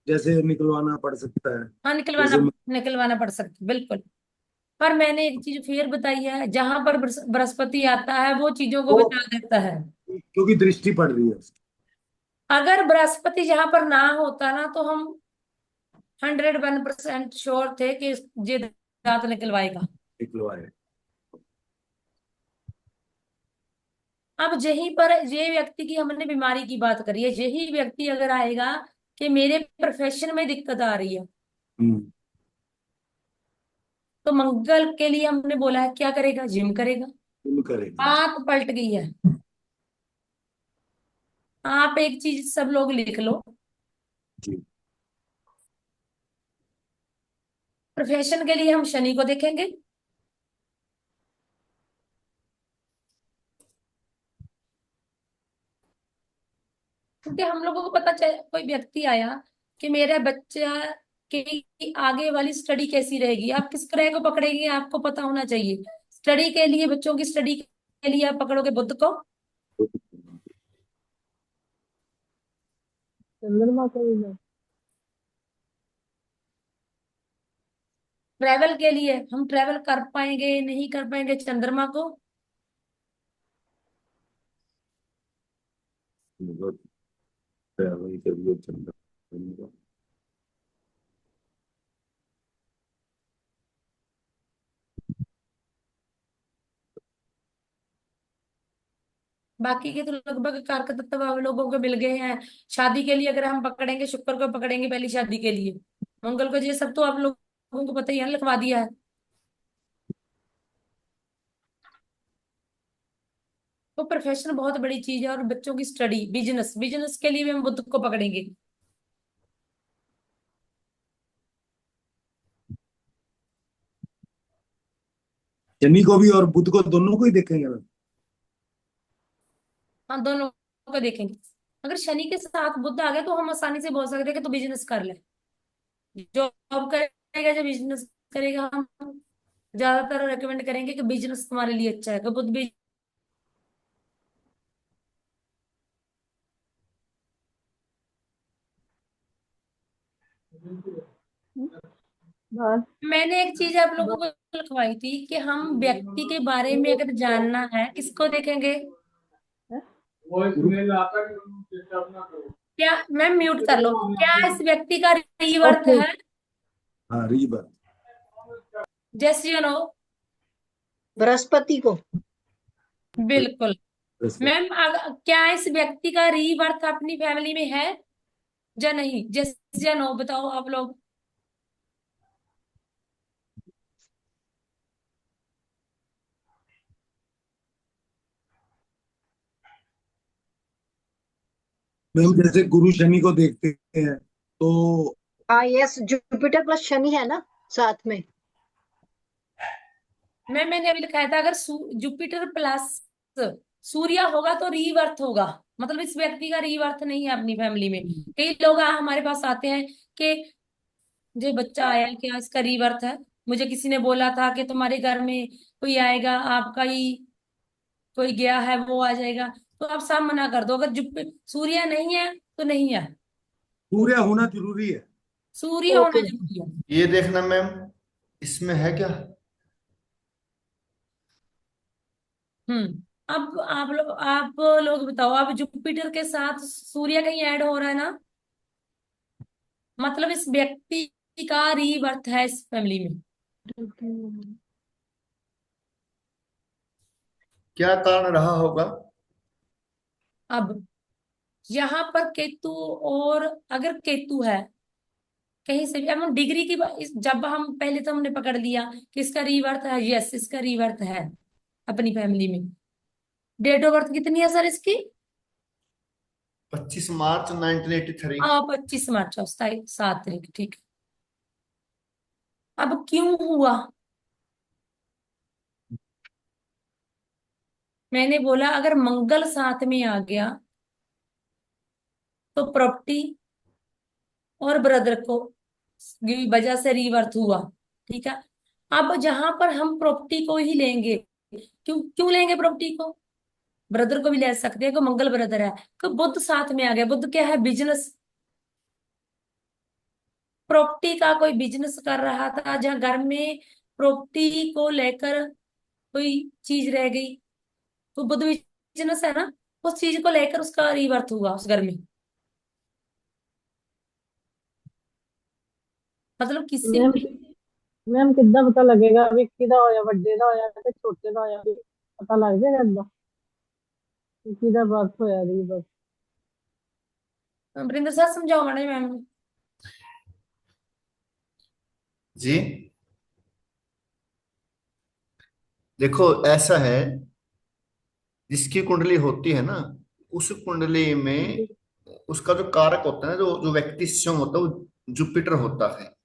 जैसे निकलवाना पड़ सकता है।
हाँ, निकलवाना,
जैसे
निकलवाना पड़ सकता है, बिल्कुल। पर मैंने एक चीज फिर बताई है, जहां पर बृहस्पति आता है वो चीजों को
वो,
बता देता है।
क्योंकि दृष्टि पड़ रही है उसकी।
अगर बृहस्पति जहां पर ना होता ना, तो हम 101% श्योर थे कि ये दांत निकलवाएगा।
निकलवाए।
अब यहीं पर ये व्यक्ति की हमने बीमारी की बात करी है, यही व्यक्ति अगर आएगा कि मेरे प्रोफेशन में दिक्कत आ रही है,
हम्म।
तो मंगल के लिए हमने बोला है क्या करेगा, जिम करेगा।
तुम करेगा।
बात पलट गई है। आप एक चीज सब लोग लिख लो,
जी।
प्रोफेशन के लिए हम शनि को देखेंगे। क्योंकि हम लोगों को पता चल, कोई व्यक्ति आया कि मेरा बच्चा की आगे वाली स्टडी कैसी रहेगी, आप किस ग्रह को पकड़ेंगे आपको पता होना चाहिए। स्टडी के लिए, बच्चों की स्टडी के लिए आप पकड़ोगे बुध को।
चंद्रमा को भी है।
ट्रेवल के लिए हम ट्रेवल कर पाएंगे नहीं कर पाएंगे, चंद्रमा को।
बहुत ट्रैवल के लिए चंद्रमा।
बाकी के तो लगभग कारक तत्व आप लोगों को मिल गए हैं। शादी के लिए अगर हम पकड़ेंगे, शुक्र को पकड़ेंगे पहली शादी के लिए, मंगल को, ये सब तो आप लोगों को पता ही है, लिखवा दिया है। तो प्रोफेशन बहुत बड़ी चीज है, और बच्चों की स्टडी, बिजनेस, बिजनेस के लिए भी हम बुध को पकड़ेंगे।
शनि को भी और बुध को दोनों को ही देखेंगे मैम।
हाँ, दोनों को देखेंगे। अगर शनि के साथ बुध आ गया तो हम आसानी से बोल सकते हैं कि तू बिजनेस कर ले। जॉब करेगा, जो बिजनेस करेगा, हम ज्यादातर रेकमेंड करेंगे कि बिजनेस तुम्हारे लिए अच्छा है, कि बुध भी।
बस
मैंने एक चीज आप लोगों को लिखवाई थी कि हम व्यक्ति के बारे में अगर जानना है किसको देखेंगे। क्या मैम, म्यूट कर लो, क्या इस व्यक्ति का रीवर्थ
ओके।
है।
हाँ, रीबर्थ।
जैसे यू नो।
बृहस्पति को।
बिल्कुल। मैम, क्या इस व्यक्ति का रीबर्थ अपनी फैमिली में है या नहीं, जैसे या नो बताओ आप लोग।
मैम जैसे गुरु शनि को देखते हैं तो
हाँ यस, जुपिटर प्लस शनि है ना साथ में।
मैंने अभी लिखा था, अगर जुपिटर प्लस सूर्य होगा तो रीबर्थ होगा। मतलब इस व्यक्ति का रीबर्थ नहीं है अपनी फैमिली में। कई लोग हमारे पास आते हैं कि जो बच्चा आया, क्या इसका रीबर्थ है। मुझे किसी ने बोला था कि तुम्हारे घर में कोई आएगा, आपका ही कोई गया है वो आ जाएगा। तो आप साफ मना कर दो, अगर सूर्य नहीं है तो नहीं है।
सूर्य होना जरूरी है।
सूर्य होना
ओके।
जरूरी है।
ये देखना मैम, इसमें है क्या?
अब आप लोग बताओ, अब जुपिटर के साथ सूर्य कहीं ऐड हो रहा है ना, मतलब इस व्यक्ति का रीबर्थ है इस फैमिली में।
क्या कारण रहा होगा?
अब यहाँ पर केतु, और अगर केतु है कहीं से भी, अब हम डिग्री की जब हम पहले तो हमने पकड़ लिया कि इसका रीबर्थ है, यस इसका रीबर्थ है अपनी फैमिली में। डेट ऑफ बर्थ कितनी है सर इसकी।
25 मार्च 1983।
25 मार्च, 7 तारीख, ठीक है। अब क्यों हुआ, मैंने बोला अगर मंगल साथ में आ गया तो प्रॉपर्टी और ब्रदर को की वजह से रीबर्थ हुआ। ठीक है। अब जहां पर हम प्रॉपर्टी को ही लेंगे, क्यों क्यों लेंगे प्रॉपर्टी को, ब्रदर को भी ले सकते हैं, को मंगल ब्रदर है। तो बुध साथ में आ गया, बुध क्या है, बिजनेस। प्रॉपर्टी का कोई बिजनेस कर रहा था, जहां घर में प्रॉपर्टी को लेकर कोई चीज रह गई, तो बुध बिजनेस है ना, उस चीज को लेकर उसका रीबर्थ हुआ उस घर में। मतलब किसी
मैम
भी।
मैम किद्दां पता लगेगा भी किदा होया, ਵੱਡੇ ਦਾ ਹੋਇਆ ਕਿ ਛੋਟੇ ਦਾ ਹੋਇਆ, ਵੀ ਪਤਾ ਲੱਗ ਜਾਏਗਾ ਏਦਾਂ ਕਿ ਕਿਹਦਾ ਬਰਥ ਹੋਇਆ ਦੀ ਬਸ।
वरिंदर सर समझाओ मैडम मैम।
जी। देखो ऐसा है, जिसकी कुंडली होती है ना, उस कुंडली में उसका जो कारक होता है ना, जो जो व्यक्ति स्वयं होता है, वो जुपिटर होता है।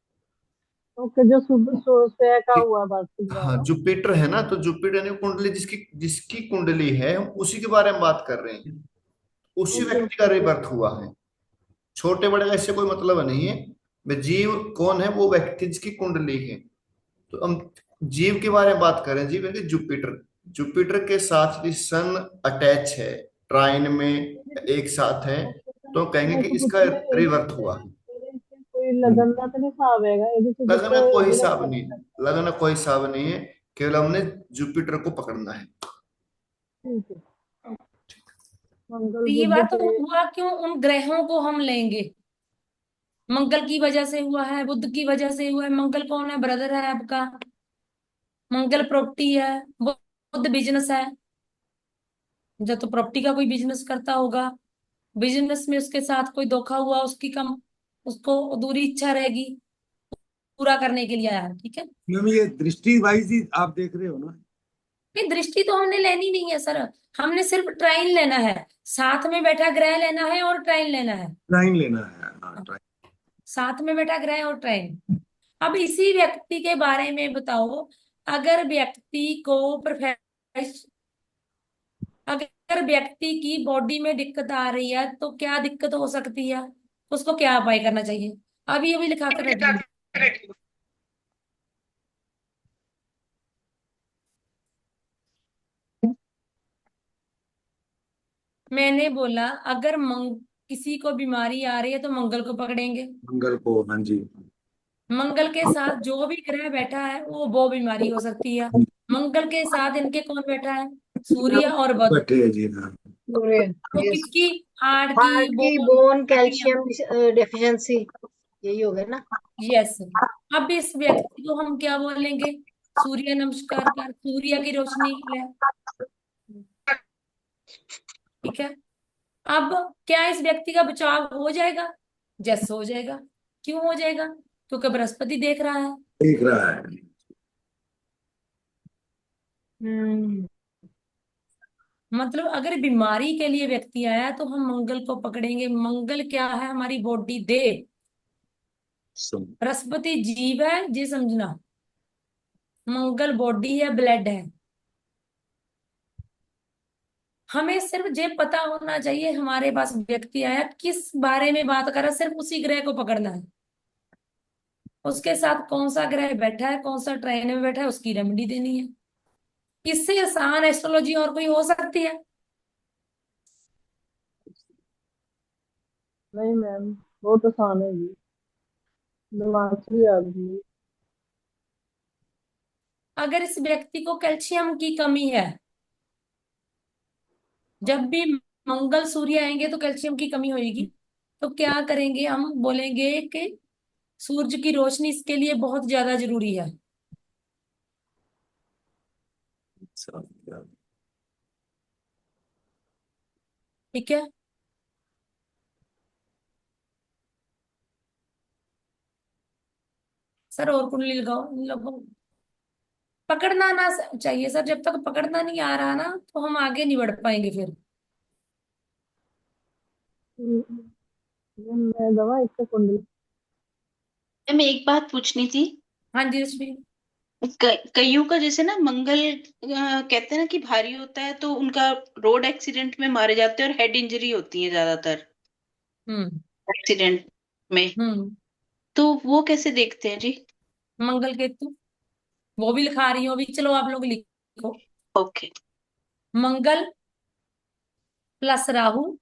ओके, जो सुबह सुबह का
ठीक।
हुआ बात कर
हाँ,
रहा।
जुपिटर है ना, तो जुपिटर यानी कुंडली, जिसकी जिसकी कुंडली है, हम उसी के बारे में बात कर रहे हैं। उसी
ओके
व्यक्ति का
ओके।
रिबर्थ हुआ है। छोटे बड़े का इससे कोई मतलब नहीं है। वे जीव कौन है, वो व्यक्ति जिसकी कुंडली है। तो हम जीव के बारे में बात करें, जीव है कि जुपिटर। जुपिटर के साथ यदि सन अटैच है, ट्राइन में एक साथ है, तो हम कहेंगे
मैं
कि
तो
इसका
पूछ रही हूँ,
रिवर्थ हुआ है।
कोई
हम्म।
लगन का तो नहीं हिसाब है यदि से
लगन का कोई
जिसको
हिसाब नहीं, लगन का कोई हिसाब नहीं है। केवल हमने जुपिटर को पकड़ना है।
ठीक है। मंगल
तो ये
बुध
बात
पे।
तो हुआ क्यों, उन ग्रहों को हम लेंगे। मंगल की वजह से हुआ है, बुध की वजह से हुआ है। मंगल कौन है? ब्रदर है आपका। मंगल प्रॉपर्टी है, बुध बिजनेस है। जब तो प्रॉपर्टी का कोई बिजनेस करता होगा, बिजनेस में उसके साथ कोई धोखा हुआ, उसकी कम, उसको अधूरी इच्छा रहेगी, पूरा करने के लिए आया है, ठीक है।
मैम ये दृष्टि वाइज ही आप देख रहे हो ना?
नहीं, दृष्टि तो हमने लेनी नहीं है सर। हमने सिर्फ ट्राइन लेना है, साथ में बैठा ग्रह लेना है और ट्राइन लेना है।
ट्राइन लेना है, हाँ ट्राइन।
साथ में बैठा ग्रह और ट्राइन। अब इसी व्यक्ति के बारे में बताओ। अगर व्यक्ति को प्रोफेश अगर व्यक्ति की बॉडी में दिक्कत आ रही है तो क्या दिक्कत हो सकती है, उसको क्या उपाय करना चाहिए? अभी अभी लिखा कर रख लूँ। मैंने बोला अगर किसी को बीमारी आ रही है तो मंगल को पकड़ेंगे।
मंगल को, हाँ जी।
मंगल के साथ जो भी ग्रह बैठा है वो बीमारी हो सकती है। मंगल के साथ इनके कौन बैठा है? सूर्य और बुध।
बैठे है जी, हाँ।
पूरे।
तो
यस।
किसकी? हार्ट की,
हार्ट की
बोन,
बोन
हड्डियां।
कैल्शियम डेफिशिएंसी, यही हो गया ना।
यस। अब इस व्यक्ति को हम क्या बोलेंगे? सूर्य नमस्कार कर, सूर्य की रोशनी ले, ठीक है। अब क्या इस व्यक्ति का बचाव हो जाएगा? जस हो जाएगा। क्यों हो जाएगा? क्योंकि बृहस्पति देख रहा है।
देख रहा है।
हम्म।
मतलब अगर बीमारी के लिए व्यक्ति आया तो हम मंगल को पकड़ेंगे। मंगल क्या है? हमारी बॉडी दे।
सम-
बृहस्पति जीव है जी, समझना। मंगल बॉडी है, ब्लड है। हमें सिर्फ ये पता होना चाहिए हमारे पास व्यक्ति आया किस बारे में बात कर रहा है, सिर्फ उसी ग्रह को पकड़ना है। उसके साथ कौन सा ग्रह बैठा है, कौन सा ट्रेन में बैठा है, उसकी रेमेडी देनी है। इससे आसान एस्ट्रोलॉजी और कोई हो सकती है?
नहीं मैम, बहुत आसान है जी, दिमाग से भी आदमी।
अगर इस व्यक्ति को कैल्शियम की कमी है, जब भी मंगल सूर्य आएंगे तो कैल्शियम की कमी होगी। तो क्या करेंगे? हम बोलेंगे कि सूरज की रोशनी इसके लिए बहुत ज्यादा जरूरी है,
सम-
ठीक है। सर और कुंडली लगाओ इन लोगों को। पकड़ना ना चाहिए सर, जब तक पकड़ना नहीं आ रहा ना तो हम आगे नहीं बढ़ पाएंगे फिर।
मैं दवा इससे कुंडली।
मैं एक बात पूछनी थी।
हाँ जी रश्मि।
कईयों का जैसे ना मंगल कहते हैं ना कि भारी होता है, तो उनका रोड एक्सीडेंट में मारे जाते हैं और हेड इंजरी होती है ज्यादातर
हम्म।
एक्सीडेंट में।
हम्म।
तो वो कैसे देखते हैं जी?
मंगल केतु, वो भी लिखा रही हूँ अभी, चलो आप लोग लिखो।
ओके।
मंगल प्लस राहु।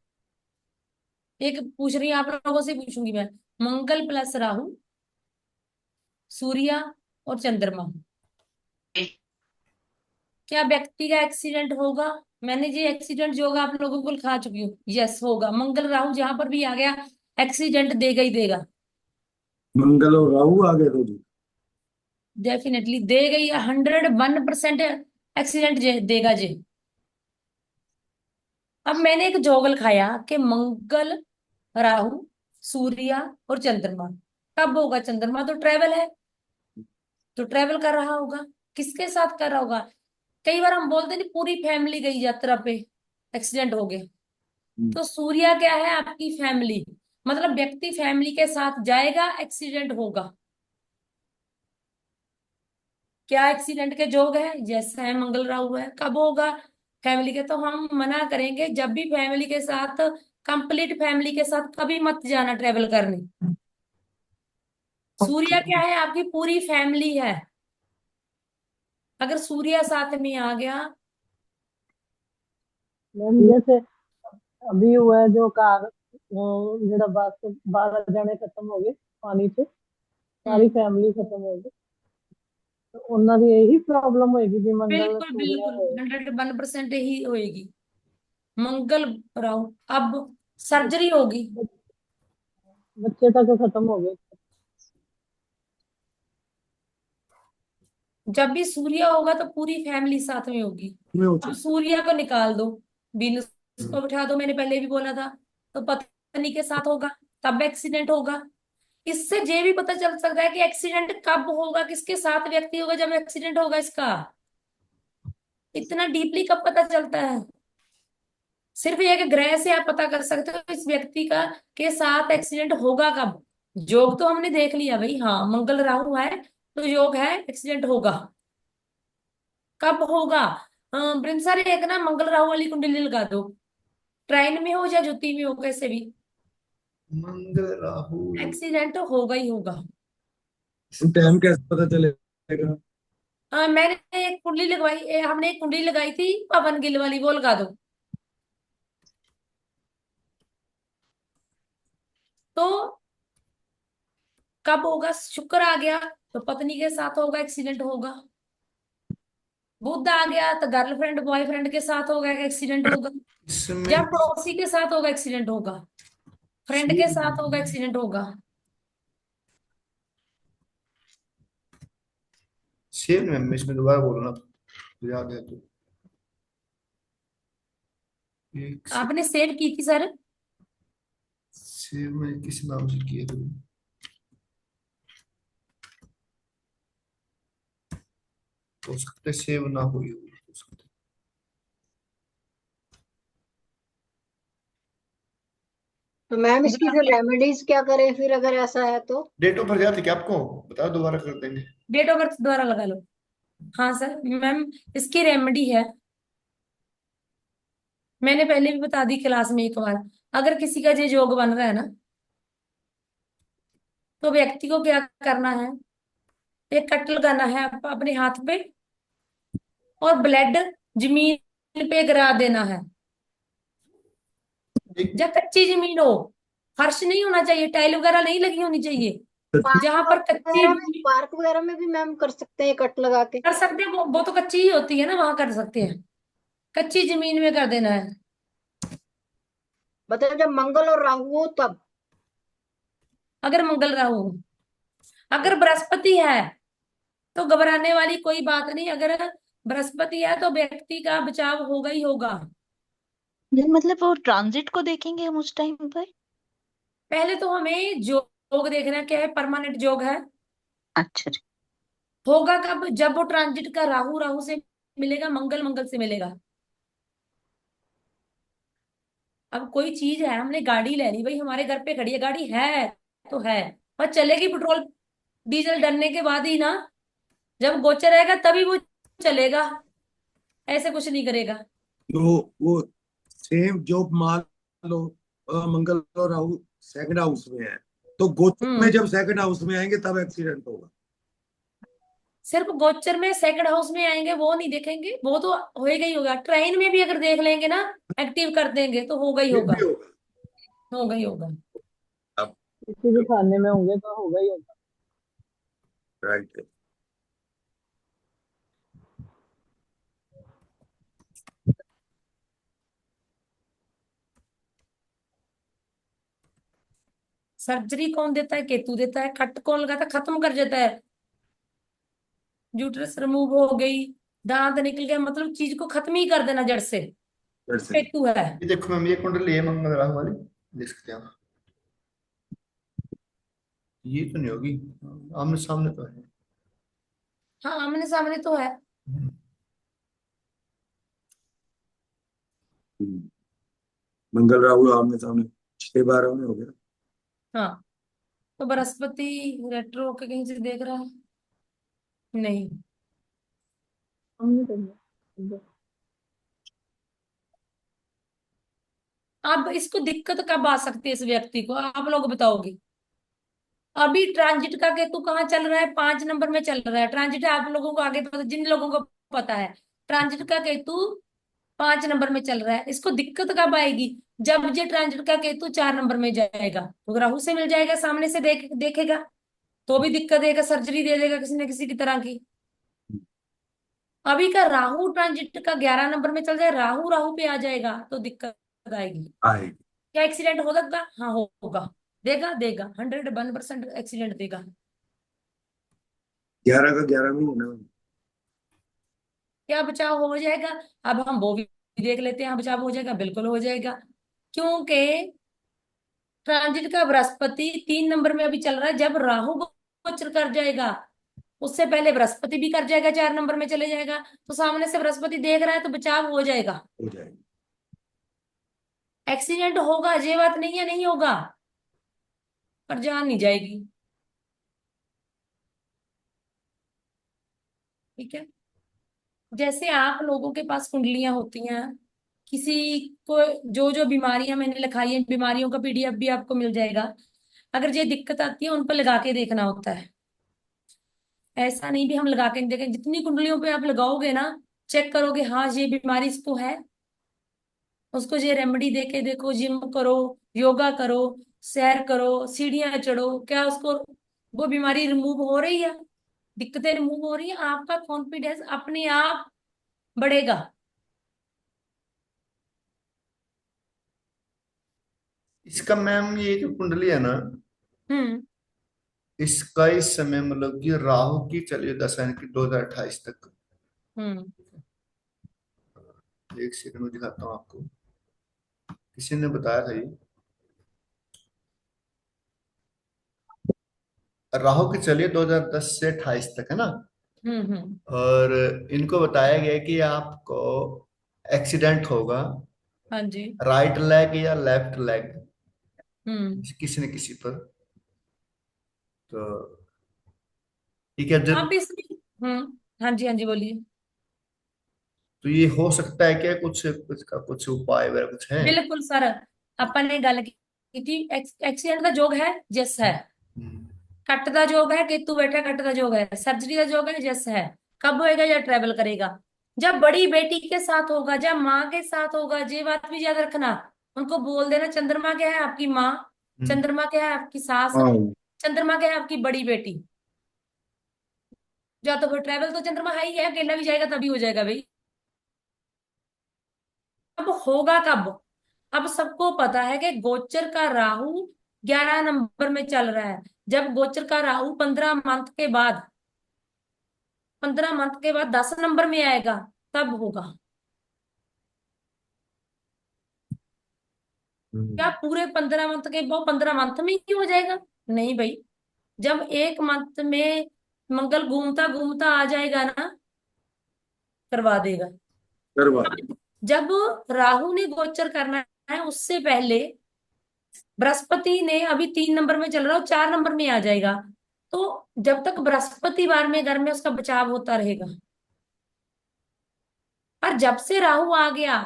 एक पूछ रही हूँ, आप लोगों से पूछूंगी मैं। मंगल प्लस राहु, सूर्य और चंद्रमा। क्या व्यक्ति का एक्सीडेंट होगा? मैंने ये एक्सीडेंट जो होगा आप लोगों को लिखा चुकी हूँ। यस होगा। मंगल राहु जहां पर भी आ गया, एक्सीडेंट देगा ही देगा।
मंगल और राहु आ गए तो जी।
डेफिनेटली देगा ही, 101% एक्सीडेंट देगा जी। अब मैंने एक जोगल खाया कि मंगल, राहु, सूर्य और चंद्रमा। कब होगा? चंद्रमा तो ट्रेवल है, तो ट्रेवल कर रहा होगा। किसके साथ कर रहा होगा? कई बार हम बोलते नहीं पूरी फैमिली गई यात्रा पे, एक्सीडेंट हो गया।
हम्म,
तो सूर्या क्या है, आपकी फैमिली, मतलब व्यक्ति फैमिली के साथ जाएगा, एक्सीडेंट होगा। क्या एक्सीडेंट के योग है, जैसा है मंगल राहु है, कब होगा, फैमिली के। तो हम मना करेंगे जब भी फैमिली के साथ, कंप्लीट फैमिली के साथ कभी मत जाना ट्रेवल करने।
ओके।
सूर्य क्या है, आपकी पूरी फैमिली है। अगर सूर्य साथ में आ गया,
मैम जैसे अभी हुआ है जो कार ਜਿਹੜਾ बस 12 जने खत्म हो गए पानी से, सारी
हम्म,
फैमिली खत्म हो गई, तो ਉਹਨਾਂ ਦੀ ਇਹੀ प्रॉब्लम होएगी जी मंगल
बिल्कुल
सूर्य
बिल्कुल
होए।
101% ही होएगी। मंगल राहु, अब सर्जरी होगी।
बच्चे तक खत्म हो गए।
जब भी सूर्य होगा तो पूरी फैमिली साथ में होगी।
में हो
अब
चुका।
सूर्य को निकाल दो, वीनस को बिठा दो, मैंने पहले भी बोला था, तो पत्नी के साथ होगा, तब एक्सीडेंट होगा। इससे ये भी पता चल सकता है कि एक्सीडेंट कब होगा, किसके साथ व्यक्ति होगा जब एक्सीडेंट होगा इसका। इतना डीपली कब पता चलता है, सिर्फ एक ग्रह से आप पता कर सकते हो इस व्यक्ति का के साथ एक्सीडेंट होगा कब। योग तो हमने देख लिया भाई, हाँ मंगल राहु है तो योग है, एक्सीडेंट होगा। कब होगा, प्रिंस सर एक ना मंगल राहु वाली कुंडली लगा दो, ट्रेन में हो या जुत्ती में हो, कैसे भी
मंगल राहु।
एक्सीडेंट होगा ही होगा।
टाइम कैसे पता चलेगा?
मैंने एक कुंडली लगवाई, हमने एक कुंडली लगाई थी पवन गिल वाली, वो लगा दो। तो कब होगा, शुक्र आ गया तो पत्नी के साथ होगा, एक्सीडेंट होगा। बुध आ गया तो गर्लफ्रेंड बॉयफ्रेंड के साथ होगा, एक्सीडेंट होगा।
इसमें
जब पड़ोसी के साथ होगा, एक्सीडेंट होगा। फ्रेंड के साथ होगा, एक्सीडेंट होगा।
सेम में इसमें दोबारा बोलना, याद है तो। एक
आपने सेव की थी सर?
सेव में किस नाम से किया था? हो सकता है सेव ना हुई हो सकता
तो मैम इसकी फिर रेमेडीज क्या करें फिर अगर ऐसा है तो?
है। डेट ऑफ बर्थ याद है क्या आपको? बताओ, दोबारा कर देंगे।
डेट ऑफ बर्थ दोबारा लगा लो। हाँ सर मैम, इसकी रेमेडी है, मैंने पहले भी बता दी क्लास में एक बार। अगर किसी का ये योग बन रहा है ना, तो व्यक्ति को क्या करना है, एक कट लगाना है अपने हाथ पे, और ब्लड जमीन पे गिरा देना है।
एक
जब कच्ची जमीन हो, फर्श नहीं होना चाहिए, टाइल वगैरह नहीं लगी होनी चाहिए। जहां पर कच्ची जमीन
पार्क वगैरह में भी मैम कर सकते हैं कट लगा के?
कर सकते हैं, वो तो कच्ची ही होती है ना, वहां कर सकते हैं। कच्ची जमीन में कर देना है।
मतलब जब मंगल और राहु हो तब?
अगर मंगल राहु हो, अगर बृहस्पति है तो घबराने वाली कोई बात नहीं। अगर बृहस्पति है तो व्यक्ति का बचाव होगा ही होगा।
नहीं, मतलब वो ट्रांजिट को देखेंगे हम उस टाइम पर।
पहले तो हमें योग देखना क्या है, परमानेंट योग है।
अच्छा जी।
होगा कब, जब वो ट्रांजिट का राहु राहु से मिलेगा, मंगल मंगल से मिलेगा। अब कोई चीज है, हमने गाड़ी ले ली भाई, हमारे घर पे खड़ी है गाड़ी, है तो है, और चलेगी पेट्रोल डीजल डलने के बाद ही ना। जब गोचर रहेगा तभी वो चलेगा, ऐसे कुछ नहीं करेगा।
तो वो सेम जो मान लो मंगल और राहु सेकंड हाउस में है, तो गोचर में
हम्म,
जब सेकंड हाउस में आएंगे तब एक्सीडेंट होगा।
सिर्फ गोचर में सेकंड हाउस में आएंगे वो नहीं देखेंगे, वो तो होएगा ही होगा। ट्रेन में भी अगर देख लेंगे ना, एक्टिव कर देंगे तो होगा ही
फिर
होगा।
भी होगा।
होगा ही होगा।
अब
किसी भी खाने में होंगे तो होगा ही होगा।
राइट है।
सर्जरी कौन देता है, केतु देता है। कट कौन लगाता है, खत्म कर देता है। यूट्रस रिमूव हो गई, दांत निकल गया, मतलब चीज को खत्म ही कर देना जड़ से,
वैसे ही।
केतु है।
ये देखो मैम, ये कुंडली है मंगल राहु वाली, देख सकते हैं आप। ये तो नहीं होगी, आमने सामने तो है।
हाँ आमने सामने तो है।
हम्म, मंगल राहु आमने सामने 6 बार में हो गया।
हाँ, तो बृहस्पति रेट्रो होके कहीं से देख रहा है? नहीं।
हमने कर दिया।
अब इसको दिक्कत कब आ सकती है इस व्यक्ति को, आप लोग बताओगे? अभी ट्रांजिट का केतु कहाँ चल रहा है? 5 नंबर में चल रहा है ट्रांजिट। आप लोगों को आगे पता, जिन लोगों को पता है, ट्रांजिट का केतु 5 नंबर में चल रहा है। इसको दिक्कत कब आएगी? जब ये ट्रांजिट का केतु 4 नंबर में जाएगा, तो राहु से मिल जाएगा, सामने से देखेगा, तो भी दिक्कत देगा, सर्जरी दे देगा किसी न किसी की तरह की। अभी का राहु ट्रांजिट का 11 नंबर में चल जाए, राहु राहु पे आ जाएगा, तो दिक्कत आएगी।
आएगी।
क्या एक्सीडेंट हो सकता? हाँ, होगा। देगा देगा, 101% एक्सीडेंट देगा।
11 का 11 में होना।
क्या बचाव हो जाएगा? अब हम वो भी देख लेते हैं। हाँ, बचाव हो जाएगा, बिल्कुल हो जाएगा। क्योंकि ट्रांजिट का बृहस्पति 3 नंबर में अभी चल रहा है। जब राहु गोचर कर जाएगा, उससे पहले बृहस्पति भी कर जाएगा, 4 नंबर में चले जाएगा, तो सामने से बृहस्पति देख रहा है, तो बचाव हो जाएगा।
हो जाएगी।
एक्सीडेंट होगा, ये बात नहीं है नहीं होगा, पर जान नहीं जाएगी। ठीक है। जैसे आप लोगों के पास कुंडलियां होती हैं, किसी को जो जो बीमारियां मैंने लिखाई है, बीमारियों का पीडीएफ भी आपको मिल जाएगा। अगर ये दिक्कत आती है, उन पर लगा के देखना होता है। ऐसा नहीं भी हम लगा के नहीं देखें, जितनी कुंडलियों पे आप लगाओगे ना, चेक करोगे, हाँ ये बीमारी इसको है, उसको ये रेमेडी दे के देखो, जिम करो, योगा करो, सैर करो, सीढ़ियां चढ़ो, क्या उसको वो बीमारी रिमूव हो रही है? दिक्कतें रिमूव हो रही है, आपका कॉन्फिडेंस अपने आप बढ़ेगा।
इसका मैम ये जो कुंडली है ना,
हम्म।
इसका इस समय मतलब कि राहु की चलिए दशा है कि 2028 तक।
हम्म।
एक सेकंड में दिखाता हूँ आपको, किसी ने बताया था ये। राहु की चलिए 2010 से 28 तक है ना।
हम्म।
और इनको बताया गया है कि आपको एक्सीडेंट होगा
हाँ जी।
राइट लेग या लेफ्ट लेग,
हम्म।
किसी न किसी पर। तो ठीक है जब,
आप इसमें हाँ जी, हाँ जी, बोलिए।
तो ये हो सकता है क्या, कुछ कुछ का कुछ उपाय वगैरह कुछ है?
बिल्कुल सर, अपन ने गल की थी। एक्सीडेंट का योग है, यस है।
हम्म,
कट का योग है, केतु बैठा कट का योग है। सर्जरी का योग है, यस है। कब होएगा? या ट्रेवल करेगा, जब बड़ी बेटी के साथ होगा, जब माँ के साथ होगा। ये बात भी याद रखना, उनको बोल देना, चंद्रमा क्या है? आपकी माँ।
हम्म,
चंद्रमा क्या है? आपकी सास।
हाँ।
चंद्रमा क्या है? आपकी बड़ी बेटी। या तो फिर ट्रेवल तो चंद्रमा है ही है, अकेला भी जाएगा तभी हो जाएगा भाई। अब होगा कब? अब सबको पता है कि गोचर का राहु 11 नंबर में चल रहा है। जब गोचर का राहु 15 मंथ के बाद 10 नंबर में आएगा, तब होगा। क्या
हम्म,
पूरे 15 मंथ के, वो 15 मंथ में ही हो जाएगा? नहीं भाई, जब एक मंथ में मंगल घूमता घूमता आ जाएगा ना, करवा देगा।
करवा दे।
अब जब राहु ने गोचर करना है, उससे पहले बृहस्पति ने, अभी 3 नंबर में चल रहा हो, 4 नंबर में आ जाएगा, तो जब तक बृहस्पतिवार में घर में उसका बचाव होता रहेगा। और जब से राहु आ गया,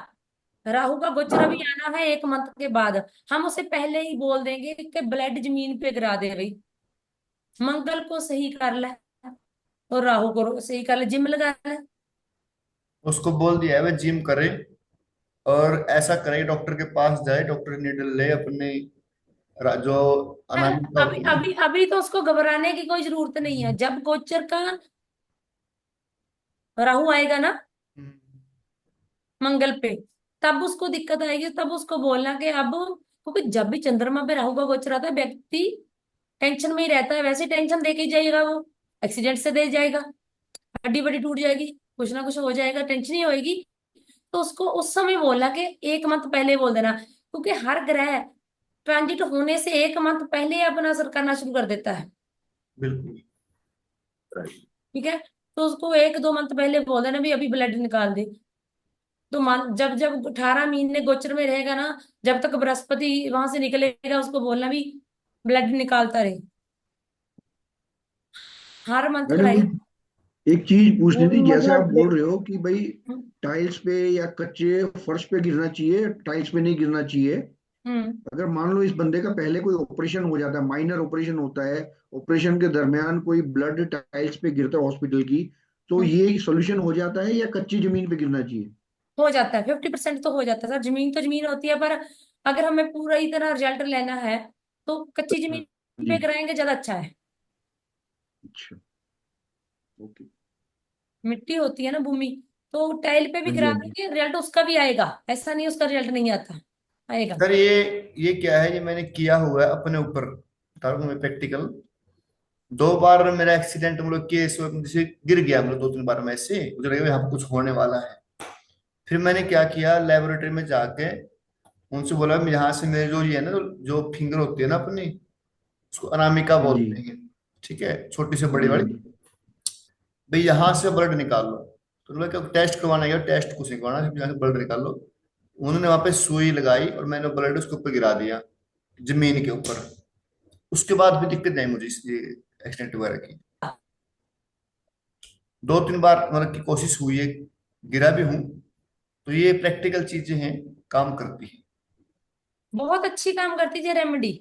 राहु का गोचर अभी आना है 1 मंथ के बाद, हम उसे पहले ही बोल देंगे कि ब्लड जमीन पे गिरा दे भाई, मंगल को सही कर ले और राहु को सही कर ले, जिम लगा ले।
उसको बोल दिया है वह जिम करे, और ऐसा करे डॉक्टर के पास जाए, डॉक्टर नीडल ले अपने जो अनामिका
अभी
होती है ना।
अभी अभी तो उसको घबराने की कोई जरूरत नहीं है। जब गोचर का राहु आएगा ना
हम्म,
मंगल पे, तब उसको दिक्कत आएगी। तब उसको बोलना कि अब, क्योंकि जब भी चंद्रमा पे राहु का गोचर आता है, व्यक्ति टेंशन में ही रहता है। वैसे टेंशन दे के ही जाएगा वो, एक्सीडेंट से दे जाएगा, हड्डी बड़ी टूट जाएगी, कुछ ना कुछ हो जाएगा, टेंशन ही होएगी। तो उसको उस समय बोलना कि 1 मंथ पहले बोल देना, क्योंकि हर ग्रह ट्रांजिट होने से 1 मंथ पहले ही अपना असर करना शुरू कर देता है।
बिल्कुल।
राइट।
ठीक है, तो उसको 1-2 मंथ पहले बोल देना भी अभी ब्लड निकाल दे। तो मान जब जब 18 महीने गोचर में रहेगा ना, जब तक बृहस्पति वहां से निकलेगा, उसको बोलना भी ब्लड निकालता रहे, हर मंथ
मैडम
कराइए।
एक चीज पूछनी थी, जैसे आप
मतलब
बोल रहे हो कि भाई
हम्म।
टाइल्स पे या कच्चे फर्श पे गिरना चाहिए, टाइल्स पे नहीं गिरना चाहिए।
हम्म।
अगर मान लो इस बंदे का पहले कोई ऑपरेशन हो जाता है, माइनर ऑपरेशन होता है, ऑपरेशन के दरमियान कोई ब्लड टाइल्स पे गिरता है हॉस्पिटल की, तो
हम्म।
ये सॉल्यूशन हो जाता है या कच्ची जमीन पे गिरना चाहिए?
हो जाता है, 50% तो हो जाता है सर। जमीन तो जमीन होती है, पर अगर हमें पूरा ही तरह रिजल्ट लेना है तो कच्ची
हाँ
जमीन
जी।
पे कराएंगे, ज्यादा अच्छा है।
अच्छा। ओके।
मिट्टी होती है ना, भूमि, तो टाइल पे भी
हाँ जी,
गिरा
हाँ जी।
देंगे, रिजल्ट उसका भी आएगा। ऐसा नहीं उसका रिजल्ट नहीं आता, आएगा।
सर ये क्या है, ये मैंने किया हुआ है अपने ऊपर, बता रहा हूँ मैं प्रैक्टिकल। 2 बार मेरा एक्सीडेंट, मतलब केस जैसे गिर गया, मतलब 2-3 बार में ऐसे मुझे लगा यहाँ कुछ होने वाला है। फिर मैंने क्या किया, लेबोरेटरी में जाके उनसे बोला, यहाँ से मेरे जो ये है ना, जो फिंगर होती है ना अपनी, उसको अनामिका
हाँ जी,
बोलते हैं, ठीक है, छोटी से
हाँ
बड़ी
जी, हाँ
वाली।
जी।
भाई यहाँ से ब्लड निकाल लो। तो बोला क्या टेस्ट करवाना गया, टेस्ट कुछ नहीं करवाना, सिर्फ यहाँ से ब्लड निकाल लो। उन्होंने वहां पे सुई लगाई और मैंने ब्लड उसके ऊपर गिरा दिया, जमीन के ऊपर। उसके बाद भी दिक्कत नहीं मुझे ये एक्सीडेंट वगैरह की। 2-3 बार मतलब की कोशिश हुई है, गिरा भी हूं। तो ये प्रैक्टिकल चीजें हैं, काम करती है।
बहुत अच्छी काम करती थी रेमेडी,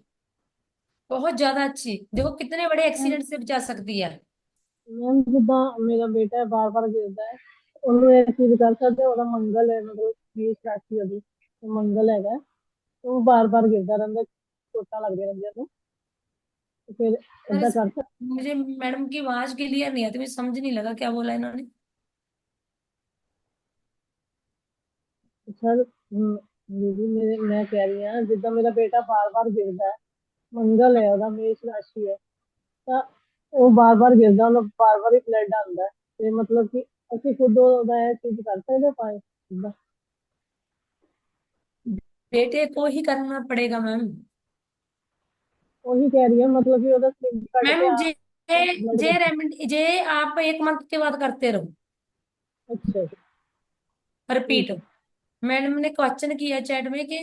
बहुत ज्यादा अच्छी। देखो कितने बड़े एक्सीडेंट से बचा सकती है।
मैम जिदा मेरा बेटा बार बार गिरता है, ਉਹਨੂੰ ਇਹ ਚੀਜ਼ ਕਰ ਸਕਦੇ ਉਹਦਾ ਮੰਗਲ ਹੈ, ਮਤਲਬ 20 ਰਾਸ਼ੀ ਉਹਦੀ ਤੇ ਮੰਗਲ ਹੈਗਾ, ਉਹ ਬਾਰ ਬਾਰ ਗਿਰਦਾ ਰਹਿੰਦਾ, ਚੋਟਾਂ ਲੱਗਦੀਆਂ ਰਹਿੰਦੀਆਂ ਉਹਨੂੰ, ਤੇ ਫਿਰ
अरे
ਏਦਾਂ ਕਰ सकते।
मुझे मैडम की आवाज क्लियर नहीं आती, मुझे समझ नहीं लगा क्या बोला इन्होंने।
सर दीदी मेरे मैं कह रही ਹਾਂ ਜਿੱਦਾਂ ਮੇਰਾ ਬੇਟਾ ਬਾਰ ਬਾਰ ਗਿਰਦਾ ਹੈ, ਮੰਗਲ ਹੈ ਉਹਦਾ, ਮੇष ਰਾਸ਼ੀ ਹੈ, ਤਾਂ ਉਹ ਬਾਰ ਬਾਰ ਗਿਰਦਾ, ਉਹਨੂੰ ਬਾਰ ਬਾਰ ਹੀ ਫਲੱਡ ਆਉਂਦਾ ਹੈ, ਤੇ ਮਤਲਬ ਕਿ ਅਸੀਂ ਖੁਦ ਉਹਦਾ ਇਹ ਚੀਜ਼ ਕਰ ਸਕਦੇ ਹਾਂ ਪਾਏ ਏਦਾਂ?
बेटे को ही करना पड़ेगा मैम।
ਉਹੀ ਕਹਿ ਰਹੀ ਹਾਂ, मतलब कि ਉਹਦਾ स्लिप ਕੱਢ के
मैम जे
ब्लड
जे
कर।
रेमेडी जे आप 1 मंथ के बाद करते रहो,
अच्छा
रिपीट।
ठीक है।
मैडम ने क्वेश्चन किया चैट में कि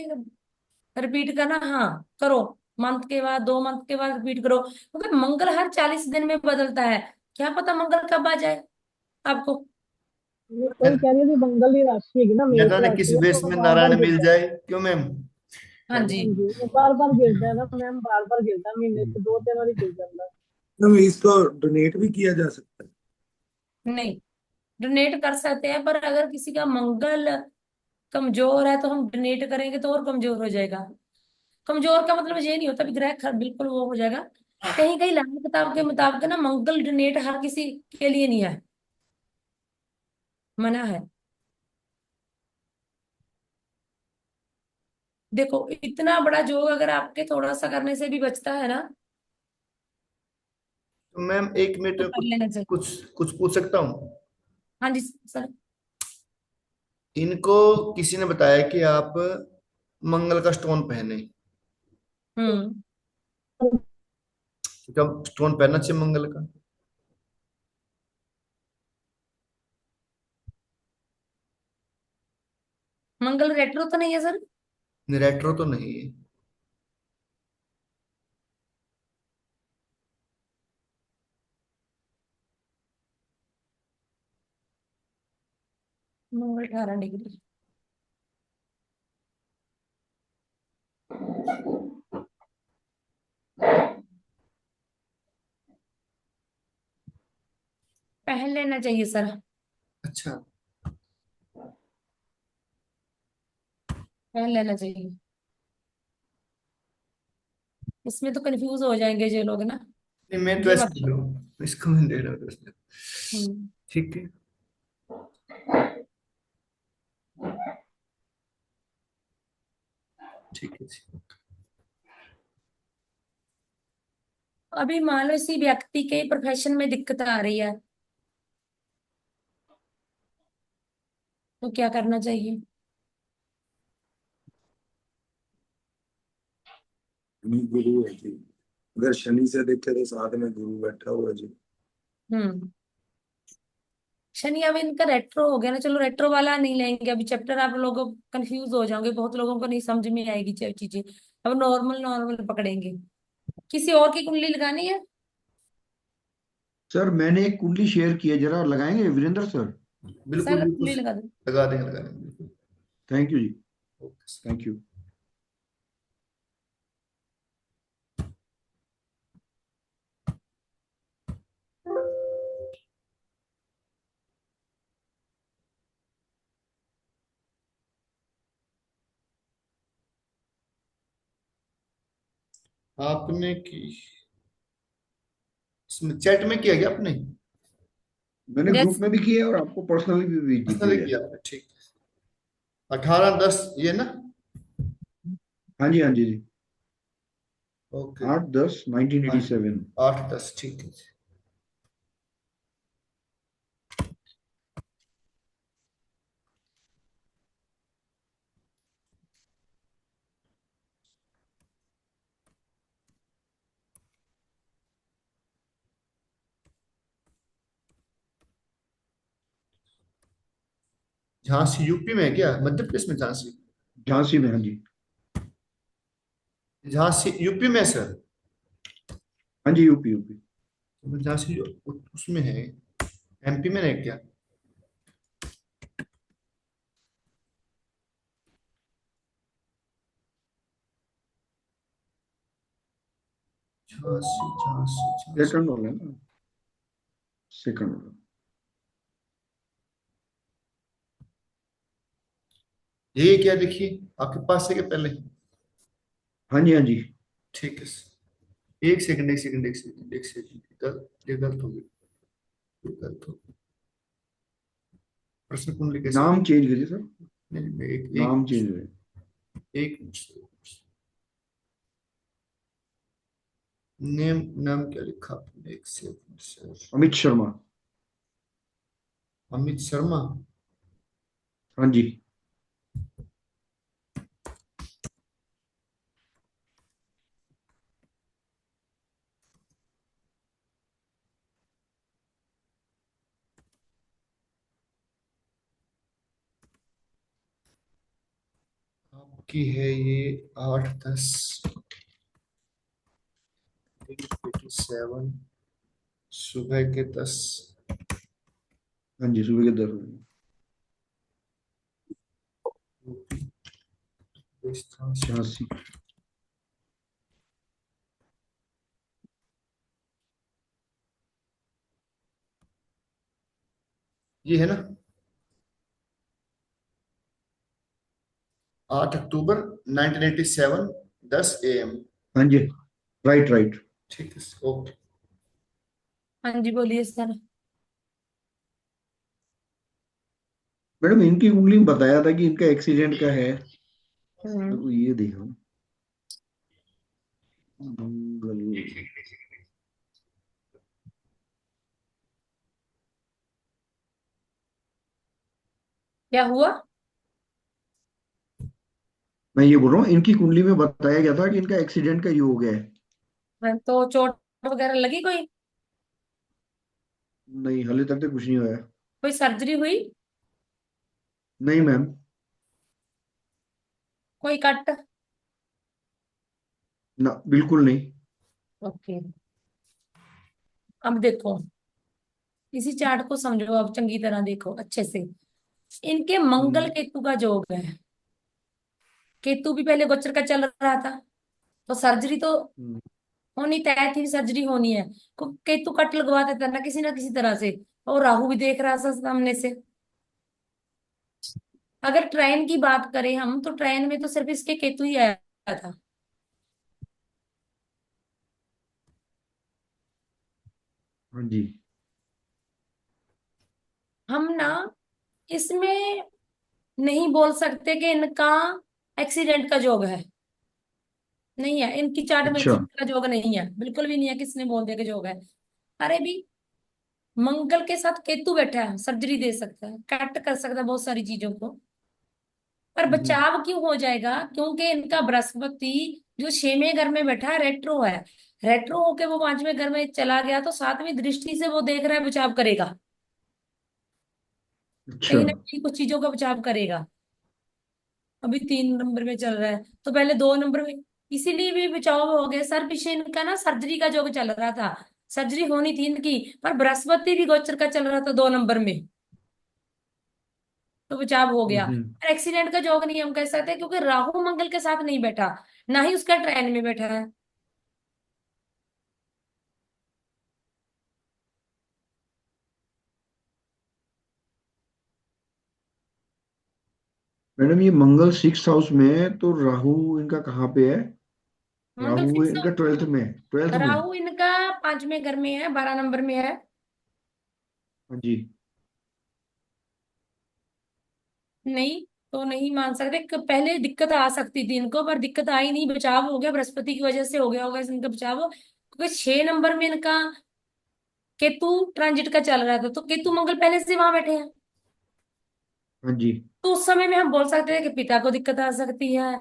रिपीट करना, हाँ करो। मंथ के बाद, 2 मंथ के बाद रिपीट करो, क्योंकि मंगल हर 40 दिन में बदलता है। क्या पता मंगल कब आ जाए आपको।
ये वही कह रही है कि मंगल की राशि है ना,
न
मेष
जाने किस
राशि है, तो
वेश
वो
में
बार बार
नारायण मिल
गिरता है।
जाए, क्यों मैम?
हाँ जी।
हाँ जी, वो बार बार गिरता है ना मैम, बार बार गिरता है, महीने से 2-3 बार गिर जाता है।
तो इसको डोनेट भी किया जा सकता है।
नहीं, डोनेट कर सकते हैं, पर अगर किसी का मंगल कमजोर है तो हम डोनेट करेंगे तो और कमजोर हो जाएगा। कमजोर का मतलब ये नहीं होता कि ग्रह बिल्कुल वो हो जाएगा। कहीं कहीं लाल किताब के मुताबिक ना मंगल डोनेट हर किसी के लिए नहीं है, मना है। देखो इतना बड़ा जोग अगर आपके थोड़ा सा करने से भी बचता है ना,
तो मैम 1 मिनट
तो
में
कर
कुछ
लेना चाहिए।
कुछ कुछ पूछ सकता हूँ?
हाँ जी सर।
इनको किसी ने बताया कि आप मंगल का स्टोन पहने,
हम्म।
क्योंकि अब स्टोन पहनना चाहिए मंगल का।
मंगल रेट्रो तो नहीं है सर?
रेट्रो तो नहीं है।
मंगल 18 डिग्री। पहन लेना चाहिए सर,
अच्छा।
पहन लेना चाहिए। इसमें तो कंफ्यूज हो जाएंगे जो लोग ना।
नहीं, मैं तो
ये
ऐसे
मत
दे
करो।
रहा हूँ, इसको मैं दे रहा हूँ इसमें।
हम्म।
ठीक है। ठीक है जी।
अभी मान लो इसी व्यक्ति के प्रोफेशन में दिक्कत आ रही है, तो क्या करना चाहिए?
शनि गुरु है जी। अगर शनि से देखे तो साथ में गुरु बैठा हुआ है जी।
हम्म। शनि अब इनका रेट्रो हो गया ना, चलो रेट्रो वाला नहीं लेंगे अभी चैप्टर, आप लोग कंफ्यूज हो जाओगे, बहुत लोगों को नहीं समझ में आएगी चीजें। अब नॉर्मल नॉर्मल पकड़ेंगे। किसी और की कुंडली लगानी है?
सर मैंने एक कुंडली शेयर की है, जरा लगाएंगे वीरेंद्र सर?
बिल्कुल
सर
बिल्कुल
कुंडली लगा दो।
लगा देंगे बिल्कुल।
Thank you ji.
Okay.
Thank you.
आपने की इसमें चैट में किया क्या आपने?
मैंने ग्रुप
जैसे
में भी किया है और आपको पर्सनली भी
पर्सनली
भेजा है।
किया आपने, ठीक। 18/10 ये ना?
हाँ जी, हाँ जी जी।
ओके।
8/10/1987।
8/10 ठीक है। झांसी यूपी में है क्या, मध्य प्रदेश में झांसी?
झांसी में, हाँ जी।
झांसी यूपी में है सर?
हाँ जी, यूपी यूपी।
तो झांसी उसमें है, एमपी में है क्या? झांसी झांसी झांसी।
सेकंड वाला है ना? सेकंड वाला।
ये क्या देखिए, आपके पास है क्या पहले?
हाँ जी, हाँ जी।
ठीक है सर, एक सेकंड एक सेकंड एक सेकंड एक सेकंड, ये गलत हो गई, ये गलत हो गई। प्रश्न कुंडली कैसे?
नाम चेंज करिए सर।
नहीं नहीं, एक
नाम
एक
चेंज है।
एक नेम, नाम क्या लिखा आपने, एक सेकंड सर।
अमित शर्मा।
अमित शर्मा।
हाँ जी।
आपकी है ये 8/10 87, सुबह के 10।
हाँ जी, सुबह के 10 बजे। झांसी।
ये है ना? 8 अक्टूबर 1987, 10 AM।
हाँ जी, राइट राइट।
ठीक है ओके।
हाँ जी बोलिए सर।
मैडम इनकी कुंडली में बताया था कि इनका एक्सीडेंट का है।
हम्म।
तो ये देखो, मंगल।
क्या हुआ?
मैं ये बोल रहा हूँ, इनकी कुंडली में बताया गया था कि इनका एक्सीडेंट का योग है।
हाँ, तो चोट वगैरह लगी कोई?
नहीं, हाले तक तो कुछ नहीं हुआ है।
कोई सर्जरी हुई?
नहीं मैम।
कोई कट?
ना, बिल्कुल नहीं।
ओके। अब देखो, इसी चार्ट को समझो, अब चंगी तरह देखो अच्छे से। इनके मंगल
हम्म।
केतु का योग है। केतु भी पहले गोचर का चल रहा था, तो सर्जरी तो
हम्म।
होनी तय थी, सर्जरी होनी है। केतु कट लगवा देता ना किसी तरह से। और राहु भी देख रहा था सामने से। अगर ट्रेन की बात करें हम, तो ट्रेन में तो सिर्फ इसके केतु ही आया था।
हाँ जी।
हम ना इसमें नहीं बोल सकते कि इनका एक्सीडेंट का योग है। नहीं है, इनकी चार्ट में
अच्छा।
एक्सीडेंट का योग नहीं है, बिल्कुल भी नहीं है, किसने बोल दिया कि योग है? अरे भी, मंगल के साथ केतु बैठा है, सर्जरी दे सकता है, कट कर सकता है बहुत सारी चीजों को। पर
हम्म।
बचाव क्यों हो जाएगा? क्योंकि इनका बृहस्पति जो 6वें घर में बैठा है, रेट्रो है। रेट्रो होके वो 5वें घर में चला गया, तो 7वीं दृष्टि से वो देख रहा है, बचाव करेगा।
अच्छा।
कहीं ना कहीं कुछ चीजों का बचाव करेगा। अभी 3 नंबर में चल रहा है, तो पहले 2 नंबर में, इसीलिए भी बचाव हो गया। सर पीछे इनका ना सर्जरी का योग चल रहा था, सर्जरी होनी थी इनकी, पर बृहस्पति भी गोचर का चल रहा था 2 नंबर में, तो बचाव हो गया।
हम्म।
पर एक्सीडेंट का योग नहीं हम कह सकते, क्योंकि राहु मंगल के साथ नहीं बैठा, ना ही उसका ट्रेन में बैठा है।
मैडम ये मंगल सिक्स हाउस में है तो राहु इनका कहाँ पे है?
मंगल
राहु
फिक्स,
इनका ट्वेल्थ में, ट्वेल्थ में।
राहु इनका 5वें घर में है, 12 नंबर में है।
हाँ जी।
नहीं, तो नहीं मान सकते पहले दिक्कत आ सकती थी इनको, पर दिक्कत आई नहीं, बचाव हो गया, बृहस्पति की वजह से हो गया होगा इनका बचाव, क्योंकि 6 नंबर में इनका केतु ट्रांजिट का चल रहा था, तो केतु मंगल पहले से वहां बैठे हैं।
हाँ जी।
तो उस समय में हम बोल सकते हैं कि पिता को दिक्कत आ सकती है,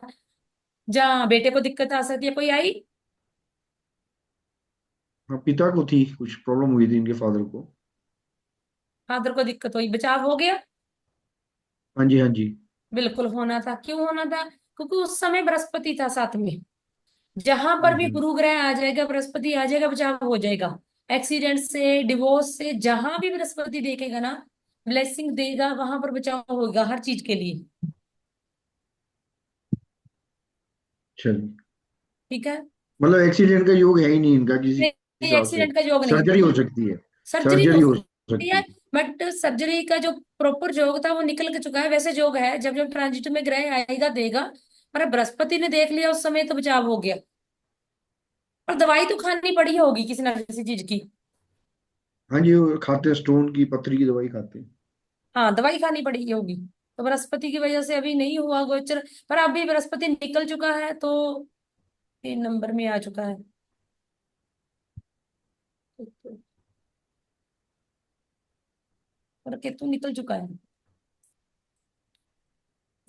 जहाँ बेटे को दिक्कत आ सकती है, कोई आई।
हाँ पिता को थी, कुछ प्रॉब्लम हुई थी इनके फादर को।
फादर को दिक्कत हुई, बचाव हो गया।
हाँ जी, हाँ जी।
बिल्कुल होना था, क्यों होना था, क्योंकि उस समय बृहस्पति था साथ में। जहां पर भी
हम्म।
गुरु ग्रह आ जाएगा, बृहस्पति आ जाएगा, बचाव हो जाएगा। एक्सीडेंट से, डिवोर्स से, जहां भी बृहस्पति देखेगा ना, ब्लेसिंग देगा, वहां पर बचाव होगा हर चीज के लिए।
चलिए।
ठीक है।
मतलब एक्सीडेंट का योग है ही नहीं इनका किसी
नहीं,
हिसाब से।
एक्सीडेंट का योग नहीं,
सर्जरी हो सकती है।
सर्जरी हो
सर्जरी हो
सकती
सकती
है,
है।
बट सर्जरी का जो प्रॉपर योग था वो निकल के चुका है। वैसे योग है, जब जब ट्रांजिट में ग्रह आएगा देगा, पर बृहस्पति ने देख लिया उस समय, तो बचाव हो गया। और दवाई तो खानी पड़ी होगी किसी ना किसी चीज की।
हाँ जी, वो खाते हैं, स्टोन की पथरी की दवाई खाते हैं।
हाँ, दवाई खानी पड़ी होगी, तो बृहस्पति की वजह से अभी नहीं हुआ गोचर। पर अभी बृहस्पति निकल चुका है, तो 3 नंबर में आ चुका है। और केतु निकल चुका है।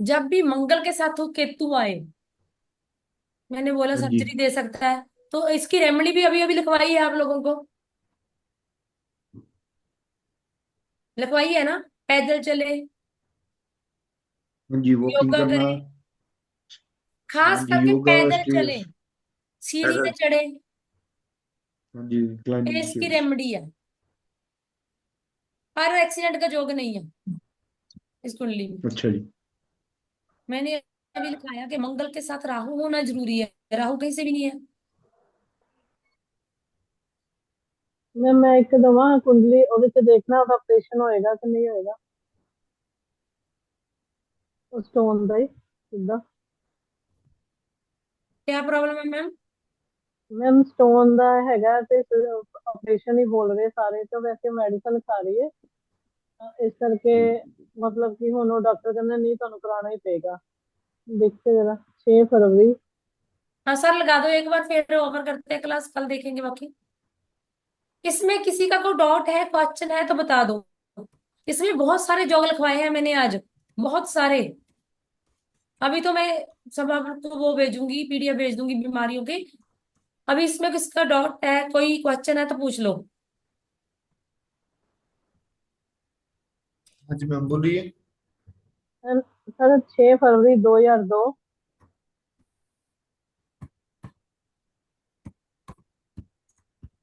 जब भी मंगल के साथ हो केतु आए, मैंने बोला
हाँ जी।
सर्जरी दे सकता है, तो इसकी रेमेडी भी अभी अभी लिखवाई है आप लोगों को, लिखवाई है ना। पैदल चले,
हाँ जी, वॉकिंग
योगा
करना।
करे, खास
हाँ जी,
करके
योगा
पैदल चले,
स्टेयर्स।
सीढ़ी
ऐसा
पे चढ़े,
हाँ जी,
ये
क्लाइंबिंग
इसकी
स्टेयर्स।
रेमेडी है। पर एक्सीडेंट का योग नहीं है इस कुंडली में।
अच्छा जी।
मैंने अभी लिखाया कि मंगल के साथ राहु होना जरूरी है, राहु कहीं से भी नहीं है।
मैं एक दवा कुंडली ਉਹਦੇ ਚ ਦੇਖਣਾ ਉਹਦਾ ਆਪਰੇਸ਼ਨ ਹੋਏਗਾ ਕਿ ਨਹੀਂ ਹੋਏਗਾ ਉਸ ਸਟੋਨ ਦਾ ਹੀ ਸਿੱਧਾ।
क्या प्रॉब्लम है मैम।
ਮੈਮ ਸਟੋਨ ਦਾ ਹੈਗਾ ਤੇ ਆਪਰੇਸ਼ਨ ਹੀ ਬੋਲ ਰਹੇ ਸਾਰੇ, ਤਾਂ ਵੈਸੇ ਮੈਡੀਸਨ ਖਾ ਰਹੀ ਹੈ। ਇਸ ਕਰਕੇ ਮਤਲਬ ਕਿ ਹੁਣ ਉਹ ਡਾਕਟਰ ਕਹਿੰਦੇ ਨਹੀਂ ਤੁਹਾਨੂੰ ਕਰਾਉਣਾ ਹੀ ਪਏਗਾ। ਦੇਖते जरा 6 फरवरी।
हाँ सर, लगा दो एक बार, फिर ओवर करते हैं क्लास, कल देखेंगे बाकी। इसमें किसी का कोई डाउट है, क्वेश्चन है तो बता दो। इसमें बहुत सारे जॉग लिखवाए हैं मैंने आज, बहुत सारे। अभी तो मैं सब आपको वो भेजूंगी, पीडीएफ भेज दूंगी बीमारियों के। अभी इसमें किसका डाउट है, कोई क्वेश्चन है तो पूछ लो।
हाँ जी मैम बोलिए।
सर 6 फरवरी 2002,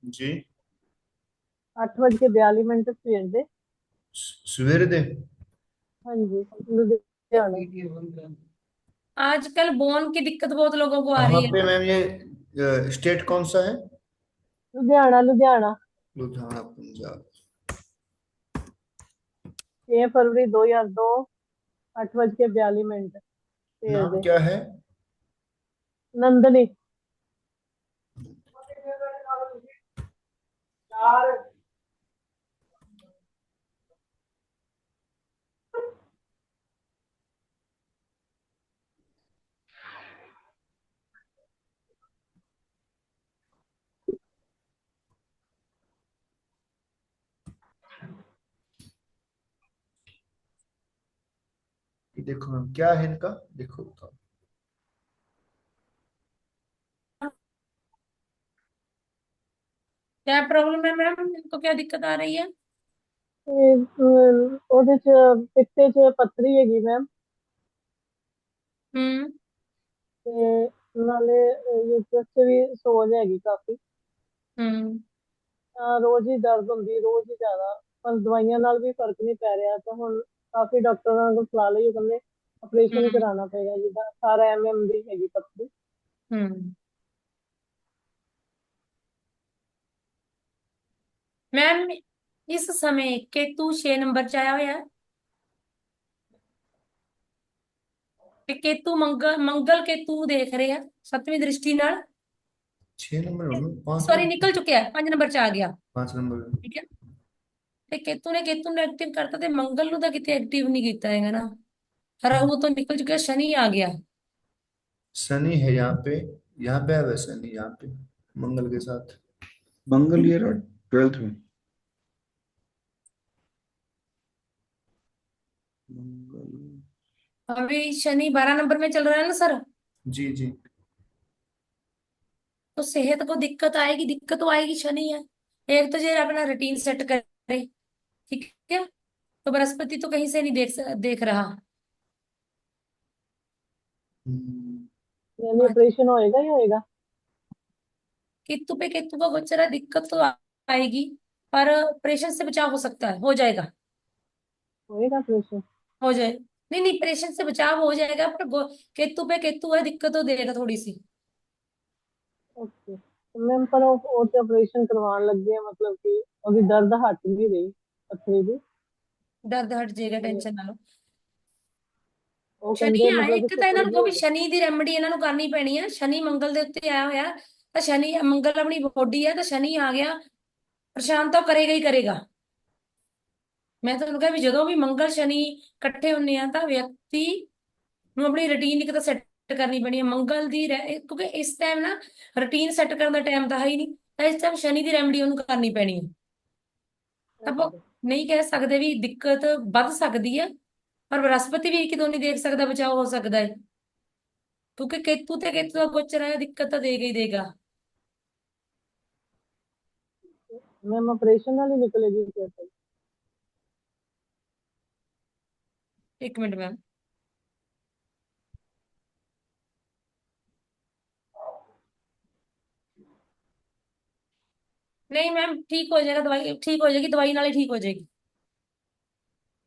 जी।
8:42 ਸਵੇਰ ਦੇ।
सवेरे दे।
हाँ जी, लुधियाना।
आजकल बोन की दिक्कत बहुत लोगों को आ
कहाँ
रही है
पे
ना।
मैम ये स्टेट कौन सा है?
लुधियाना लुधियाना।
लुधियाना पंजाब।
6 फरवरी 2002, 8:42 ਸਵੇਰ
नाम
ਦੇ।
क्या है?
नंदनी।
ये देखो मैम क्या है इनका, देखो तो।
क्या प्रॉब्लम है मैम, इनको क्या दिक्कत आ रही है।
ਤੇ ਉਹਦੇ ਚ ਪਿੱਤੇ ਚ ਪੱਥਰੀ ਹੈਗੀ ਮੈਮ,
ਹੂੰ
ਤੇ ਨਾਲੇ ਯੂਟਰਸ ਚ ਵੀ ਸੋਜ ਹੈਗੀ ਕਾਫੀ।
ਹੂੰ
ਰੋਜ਼ ਹੀ ਦਰਦ ਹੁੰਦੀ, ਰੋਜ਼ ਹੀ ਜ਼ਿਆਦਾ, ਪਰ ਦਵਾਈਆਂ ਨਾਲ ਵੀ ਫਰਕ ਨਹੀਂ ਪੈ ਰਿਹਾ। ਤਾਂ ਹੁਣ ਕਾਫੀ ਡਾਕਟਰਾਂ ਕੋਲ ਸਲਾਹ ਲਈ, ਉਹ ਕਹਿੰਦੇ ਆਪਰੇਸ਼ਨ ਹੀ
ਹੂੰ
ਕਰਾਉਣਾ ਪਏਗਾ, ਜਿੱਦਾਂ 18 mm ਦੀ ਹੈਗੀ ਪੱਥਰੀ।
ਹੂੰ ਮੈਮ ਇਸ ਸਮੇਂ ਕੇਤੂ 6 ਨੰਬਰ ਚ ਆਇਆ ਹੋਇਆ ਤੇ ਕੇਤੂ ਮੰਗਲ ਕੇਤੂ ਦੇਖ ਰਹੇ ਆ 7ਵੀਂ ਦ੍ਰਿਸ਼ਟੀ ਨਾਲ।
6 नंबर में 5 नंबर।
ਸੌਰੀ ਨਿਕਲ ਚੁੱਕਿਆ 5 ਨੰਬਰ ਚ ਆ ਗਿਆ।
5 नंबर।
ਠੀਕ ਹੈ, ਤੇ ਕੇਤੂ ਨੂੰ ਐਕਟਿਵ ਕਰਤਾ ਤੇ ਮੰਗਲ ਨੂੰ ਤਾਂ ਕਿਤੇ ਐਕਟਿਵ ਨਹੀਂ ਕੀਤਾ ਹੈਗਾ ਨਾ। ਰਾਹੂ तो निकल चुका, शनि आ गया।
शनि है यहाँ पे है वह शनि यहाँ पे मंगल के साथ।
मंगल ये 12th में। मंगल।
अभी शनि 12 नंबर में चल रहा है ना सर।
जी जी।
तो सेहत को दिक्कत आएगी, दिक्कत तो आएगी, शनि है। एक तो जो अपना रूटीन सेट करे, ठीक है। तो बृहस्पति तो कहीं से नहीं देख रहा।
हम्म,
यानी ऑपरेशन होएगा ही होएगा।
केतु का गोचर है, दिक्कत तो आएगी, पर ऑपरेशन से बचाव हो सकता है, हो जाएगा।
होएगा ऑपरेशन।
हो जाए, नहीं नहीं, ऑपरेशन से बचाव हो जाएगा, पर केतु है, दिक्कत तो देगा थोड़ी सी।
ओके, तो मैम पर वो तो ऑपरेशन करवाने लग गए, मतलब कि अभी दर्द हट नहीं रही पथरी दी।
दर्द हट जाएगा,
ਤੇ
टेंशन ना लो।
ਉਹ
ਸ਼ਨੀ
ਕਹਿੰਦੇ
ਆ
ਮਤਲਬ
ਇੱਕ
ਕਿ
ਤਾਂ ਇਹਨਾਂ
ਸਫਰ
ਨੂੰ
ਨਹੀਂ
ਕੋ ਵੀ
ਹੋਏਗਾ।
ਸ਼ਨੀ ਦੀ ਰੈਮਡੀ ਇਹਨਾਂ ਨੂੰ ਕਰਨੀ ਪੈਣੀ ਹੈ। ਸ਼ਨੀ ਮੰਗਲ ਦੇ ਉੱਤੇ ਆਇਆ ਹੋਇਆ, ਤਾਂ ਸ਼ਨੀ ਮੰਗਲ ਆਪਣੀ ਬੋਡੀ ਹੈ, ਤਾਂ ਸ਼ਨੀ ਆ ਗਿਆ, ਪਰੇਸ਼ਾਨ ਤਾਂ ਉਹ ਕਰੇਗਾ ਹੀ ਕਰੇਗਾ। ਮੈਂ ਤੁਹਾਨੂੰ ਕਿਹਾ ਵੀ ਜਦੋਂ ਵੀ ਮੰਗਲ ਸ਼ਨੀ ਇਕੱਠੇ ਹੁੰਨੇ ਆ ਤਾਂ ਵਿਅਕਤੀ ਨੂੰ ਆਪਣੀ ਰੁਟੀਨ ਇੱਕ ਤਾਂ ਸੈੱਟ ਕਰਨੀ ਪੈਣੀ ਹੈ। ਮੰਗਲ ਦੀ ਕਿਉਂਕਿ ਇਸ ਟਾਈਮ ਨਾ ਰੁਟੀਨ ਸੈੱਟ ਕਰਨ ਦਾ ਟਾਈਮ ਤਾਂ ਹੈ ਹੀ ਨਹੀਂ, ਤਾਂ ਇਸ ਟਾਈਮ ਸ਼ਨੀ ਦੀ ਰੈਮਡੀ ਉਹਨੂੰ ਕਰਨੀ ਪੈਣੀ ਹੈ। ਆਪਾਂ
ਅੱਛਾ।
ਨਹੀਂ ਕਹਿ ਸਕਦੇ ਵੀ ਦਿੱਕਤ ਵੱਧ ਸਕਦੀ ਹੈ, ਪਰ ਬ੍ਰਹਸਪਤੀ ਵੀ ਕਿਤੋਂ ਨਹੀਂ ਦੇਖ ਸਕਦਾ, ਬਚਾਅ ਹੋ ਸਕਦਾ ਹੈ। क्योंकि केतु का गोचर है, दिक्कत तो देगा ही देगा।
मैम ऑपरेशन ਨਾਲ ਹੀ निकलेगी फिर।
एक मिनट मैम, नहीं मैम ठीक हो जाएगा, दवाई ठीक हो जाएगी, दवाई नाल ही ठीक हो जाएगी।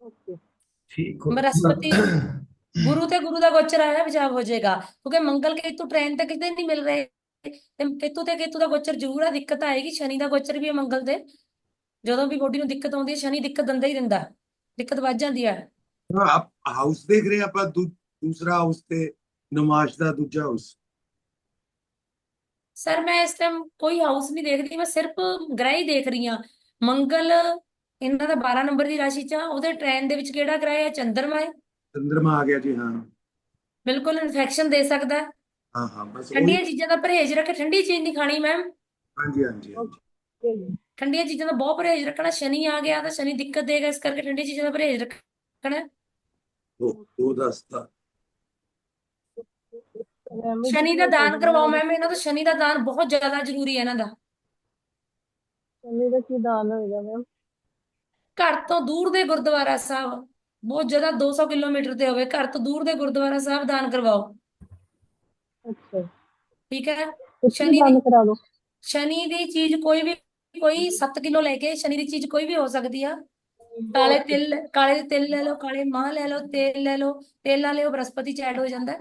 ओके।
ठीक हो।
बृहस्पति गुरु का गोचर आया, बचाव हो जाएगा, क्योंकि मंगल केतु ट्रेन तक कितने नहीं मिल रहे। ਤੇ केतु का गोचर जरूर है, दिक्कत आएगी। शनि का गोचर भी है मंगल ਦੇ, ਜਦੋਂ ਵੀ ਬੋਡੀ ਨੂੰ ਦਿੱਕਤ ਆਉਂਦੀ ਹੈ ਸ਼ਨੀ ਦਿੱਕਤ ਦਿੰਦਾ ਹੀ ਦਿੰਦਾ, ਦਿੱਕਤ ਵੱਧ ਜਾਂਦੀ ਹੈ।
हाँ, आप हाउस देख रहे हैं आप दूसरा हाउस थे नमाज का दूजा हाउस।
ਸਰ ਮੈਂ ਇਸ ਟਾਈਮ ਕੋਈ ਹਾਊਸ ਨਹੀਂ ਦੇਖਦੀ, ਮੈਂ ਸਿਰਫ ਗ੍ਰਹਿ ਹੀ ਦੇਖ ਰਹੀ ਹਾਂ। ਮੰਗਲ ਇਹਨਾਂ ਦਾ 12 ਨੰਬਰ ਦੀ ਰਾਸ਼ੀ ਚ ਆ, ਉਹਦੇ ਟ੍ਰੈਨ ਦੇ ਵਿੱਚ ਕਿਹੜਾ ਗ੍ਰਹਿ ਹੈ? ਚੰਦਰਮਾ ਹੈ।
चंद्रमा आ गया जी, हाँ।
ਬਿਲਕੁਲ ਇਨਫੈਕਸ਼ਨ ਦੇ ਸਕਦਾ ਹੈ।
हाँ हाँ, बस वही।
ਠੰਡੀਆਂ ਚੀਜ਼ਾਂ ਦਾ ਪਰਹੇਜ਼ ਰੱਖੇ, ਠੰਡੀ ਚੀਜ਼ ਨਹੀਂ ਖਾਣੀ ਮੈਮ।
हाँ जी, हाँ जी, हाँ जी।
ओके।
ਠੰਡੀਆਂ ਚੀਜ਼ਾਂ ਦਾ ਬਹੁਤ ਪਰਹੇਜ਼ ਰੱਖਣਾ। ਸ਼ਨੀ ਆ ਗਿਆ ਤਾਂ ਸ਼ਨੀ ਦਿੱਕਤ ਦੇਗਾ, ਇਸ ਕਰਕੇ ਠੰਡੀ ਚੀਜ਼ਾਂ ਦਾ ਪਰਹੇਜ਼ ਰੱਖਣਾ ਹੈ।
दो दस था।
मैम भी
ਸ਼ਨੀ
कितनी
ਦਾ
हो
ਦਾਨ
सकती
ਕਰਵਾਓ
है?
ਮੈਮ, ਇਹਨਾਂ ਦਾ ਸ਼ਨੀ ਦਾ ਦਾਨ ਬਹੁਤ ਜ਼ਿਆਦਾ ਜ਼ਰੂਰੀ ਹੈ ਇਹਨਾਂ ਦਾ।
शनि का की दान होएगा मैम?
ਘਰ ਤੋਂ ਦੂਰ ਦੇ ਗੁਰਦੁਆਰਾ ਸਾਹਿਬ, ਬਹੁਤ ਜ਼ਿਆਦਾ 200 ਕਿਲੋਮੀਟਰ ਤੇ ਹੋਵੇ, ਘਰ ਤੋਂ ਦੂਰ ਦੇ ਗੁਰਦੁਆਰਾ ਸਾਹਿਬ ਦਾਨ ਕਰਵਾਓ,
अच्छा।
ਠੀਕ ਹੈ।
कुछ भी
ਸ਼ਨੀ
दान
ਦੀ
करा दो।
ਸ਼ਨੀ ਦੀ ਚੀਜ਼ ਕੋਈ ਵੀ, ਕੋਈ 7 ਕਿਲੋ ਲੈ ਕੇ, ਸ਼ਨੀ ਦੀ ਚੀਜ਼ ਕੋਈ ਵੀ ਹੋ ਸਕਦੀ ਆ।
ओके।
ਕਾਲੇ ਤਿਲ ਲੈ ਲਓ, ਕਾਲੇ ਮਾਹ ਲੈ ਲਓ, ਤੇਲ ਲੈ ਲਓ, ਤੇਲ ਨਾਲ ਉਹ ਬ੍ਰਹਸਪਤੀ ਚ ਐਡ ਹੋ ਜਾਂਦਾ ਹੈ।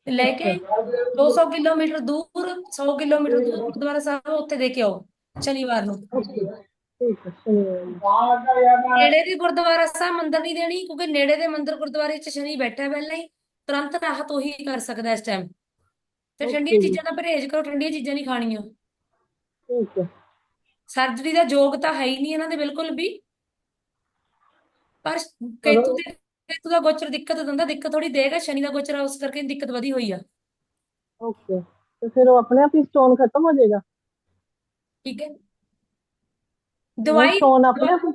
ਤੇ ਲੈ
अच्छा।
ਕੇ 200 ਕਿਲੋਮੀਟਰ ਦੂਰ, 100 ਕਿਲੋਮੀਟਰ ਦੂਰ ਗੁਰਦੁਆਰਾ ਸਾਹਿਬ ਉੱਥੇ ਦੇ ਕੇ ਆਓ ਸ਼ਨੀਵਾਰ ਨੂੰ।
ओके ठीक है, शनिवार।
ਨੇੜੇ ਦੇ ਗੁਰਦੁਆਰਾ ਸਾਹਿਬ ਮੰਦਿਰ ਨਹੀਂ ਦੇਣੀ, ਕਿਉਂਕਿ ਨੇੜੇ ਦੇ ਮੰਦਿਰ ਗੁਰਦੁਆਰੇ ਚ ਸ਼ਨੀ ਬੈਠਾ ਪਹਿਲਾਂ ਹੀ, ਤੁਰੰਤ ਰਾਹਤ ਉਹੀ ਕਰ ਸਕਦਾ ਇਸ ਟਾਈਮ। ਤੇ ਠੰਡੀਆਂ
ओके जी।
ਚੀਜ਼ਾਂ ਦਾ ਪਰਹੇਜ਼ ਕਰੋ, ਠੰਡੀਆਂ ਚੀਜ਼ਾਂ ਨਹੀਂ ਖਾਣੀਆਂ।
ठीक है।
ਸਰਜਰੀ ਦਾ ਯੋਗ ਤਾਂ ਹੈ ਹੀ ਨਹੀਂ ਇਹਨਾਂ ਦੇ ਬਿਲਕੁਲ ਵੀ, ਪਰ
और
ਕੇਤੂ ਦਾ ਗੋਚਰ ਦਿੱਕਤ ਦਿੰਦਾ, ਦਿੱਕਤ ਥੋੜੀ ਦੇਗਾ। ਸ਼ਨੀ ਦਾ ਗੋਚਰ ਆ, ਉਸ ਕਰਕੇ ਦਿੱਕਤ ਵਧੀ ਹੋਈ ਆ।
ओके, तो फिर वो अपने आप ही स्टोन खत्म हो जाएगा?
ਠੀਕ ਹੈ।
मैम
ਦਵਾਈ
स्टोन अपने आप ही?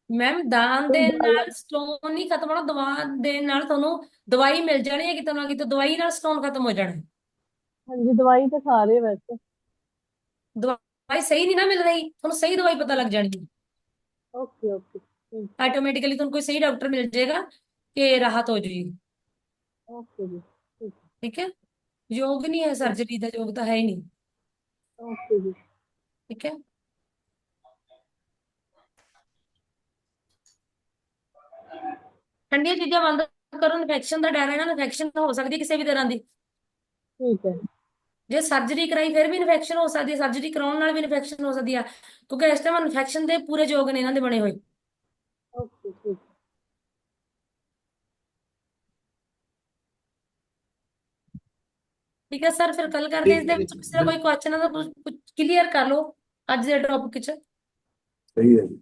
ਮੈਮ ਦਾਨ
कोई
ਦੇਣ
दवाई?
ਨਾਲ ਸਟੋਨ ਨਹੀਂ ਖਤਮ ਹੋਣਾ, ਦਵਾ ਦੇਣ ਨਾਲ ਤੁਹਾਨੂੰ ਦਵਾਈ ਮਿਲ ਜਾਣੀ ਹੈ ਕਿਤੇ ਨਾ ਕਿਤੇ, ਦਵਾਈ ਨਾਲ ਸਟੋਨ ਖਤਮ ਹੋ ਜਾਣਾ।
हाँ जी, दवाई तो खा रहे हैं वैसे।
ਦਵਾਈ ਸਹੀ ਨਹੀਂ ਨਾ ਮਿਲ ਰਹੀ, ਤੁਹਾਨੂੰ ਸਹੀ ਦਵਾਈ ਪਤਾ ਲੱਗ ਜਾਣੀ ਹੈ।
ओके ओके ठीक
ऑटोमेटिकली तुमको कोई सही डॉक्टर मिल जाएगा कि राहत हो जाएगी।
ओके जी ठीक
ठीक है। योग नहीं है
है
सर्जरी का, योग तो है ही नहीं।
ओके जी
ठीक है। ਠੰਡੀਆਂ ਚੀਜ਼ਾਂ ਬੰਦ ਕਰੋ। ਇਨਫੈਕਸ਼ਨ ਦਾ ਡਰ ਹੈ ਨਾ, ਇਨਫੈਕਸ਼ਨ ਹੋ ਸਕਦੀ ਹੈ ਕਿਸੇ ਵੀ ਤਰ੍ਹਾਂ ਦੀ।
ठीक है
ਜੇ ਸਰਜਰੀ ਕਰਾਈ ਫਿਰ ਵੀ ਇਨਫੈਕਸ਼ਨ ਹੋ ਸਕਦੀ ਹੈ, ਸਰਜਰੀ ਕਰਾਉਣ ਨਾਲ ਵੀ ਇਨਫੈਕਸ਼ਨ ਹੋ ਸਕਦੀ ਆ, ਕਿਉਂਕਿ ਇਸ ਟਾਈਮ ਇਨਫੈਕਸ਼ਨ ਦੇ ਪੂਰੇ ਯੋਗ ਨੇ ਇਹਨਾਂ ਦੇ ਬਣੇ ਹੋਏ।
ओके ठीक
ਠੀਕ ਹੈ ਸਰ, ਫਿਰ ਕੱਲ ਕਰਦੇ ਹਾਂ। ਇਸ
ठीक
ਦੇ
है
ਵਿੱਚ
जी
ਕਿਸੇ ਦਾ ਕੋਈ ਕੁਐਸਚਨ ਹੈ ਤਾਂ ਕਲੀਅਰ ਕਰ ਲਓ ਅੱਜ ਦੇ ਟੌਪਿਕ 'ਚ।
सही है जी।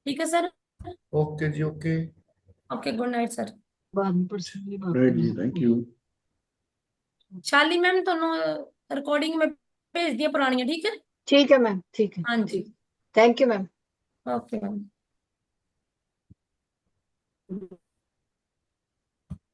ਠੀਕ ਹੈ ਸਰ।
ओके जी okay.
Okay, good night sir.
बाद में पर्सनली बात
राइट जी
करना।
Thank you.
ਸ਼ਾਲੀ ਮੈਮ ਤੁਹਾਨੂੰ ਰਿਕਾर्डिंग ਮੈਂ ਭੇਜ ਦੀਆਂ ਪੁਰਾਣੀਆਂ। ਠੀਕ ਹੈ।
ठीक है मैम, ठीक है,
ਹਾਂਜੀ।
ठीक। Thank you ma'am.
Okay ma'am.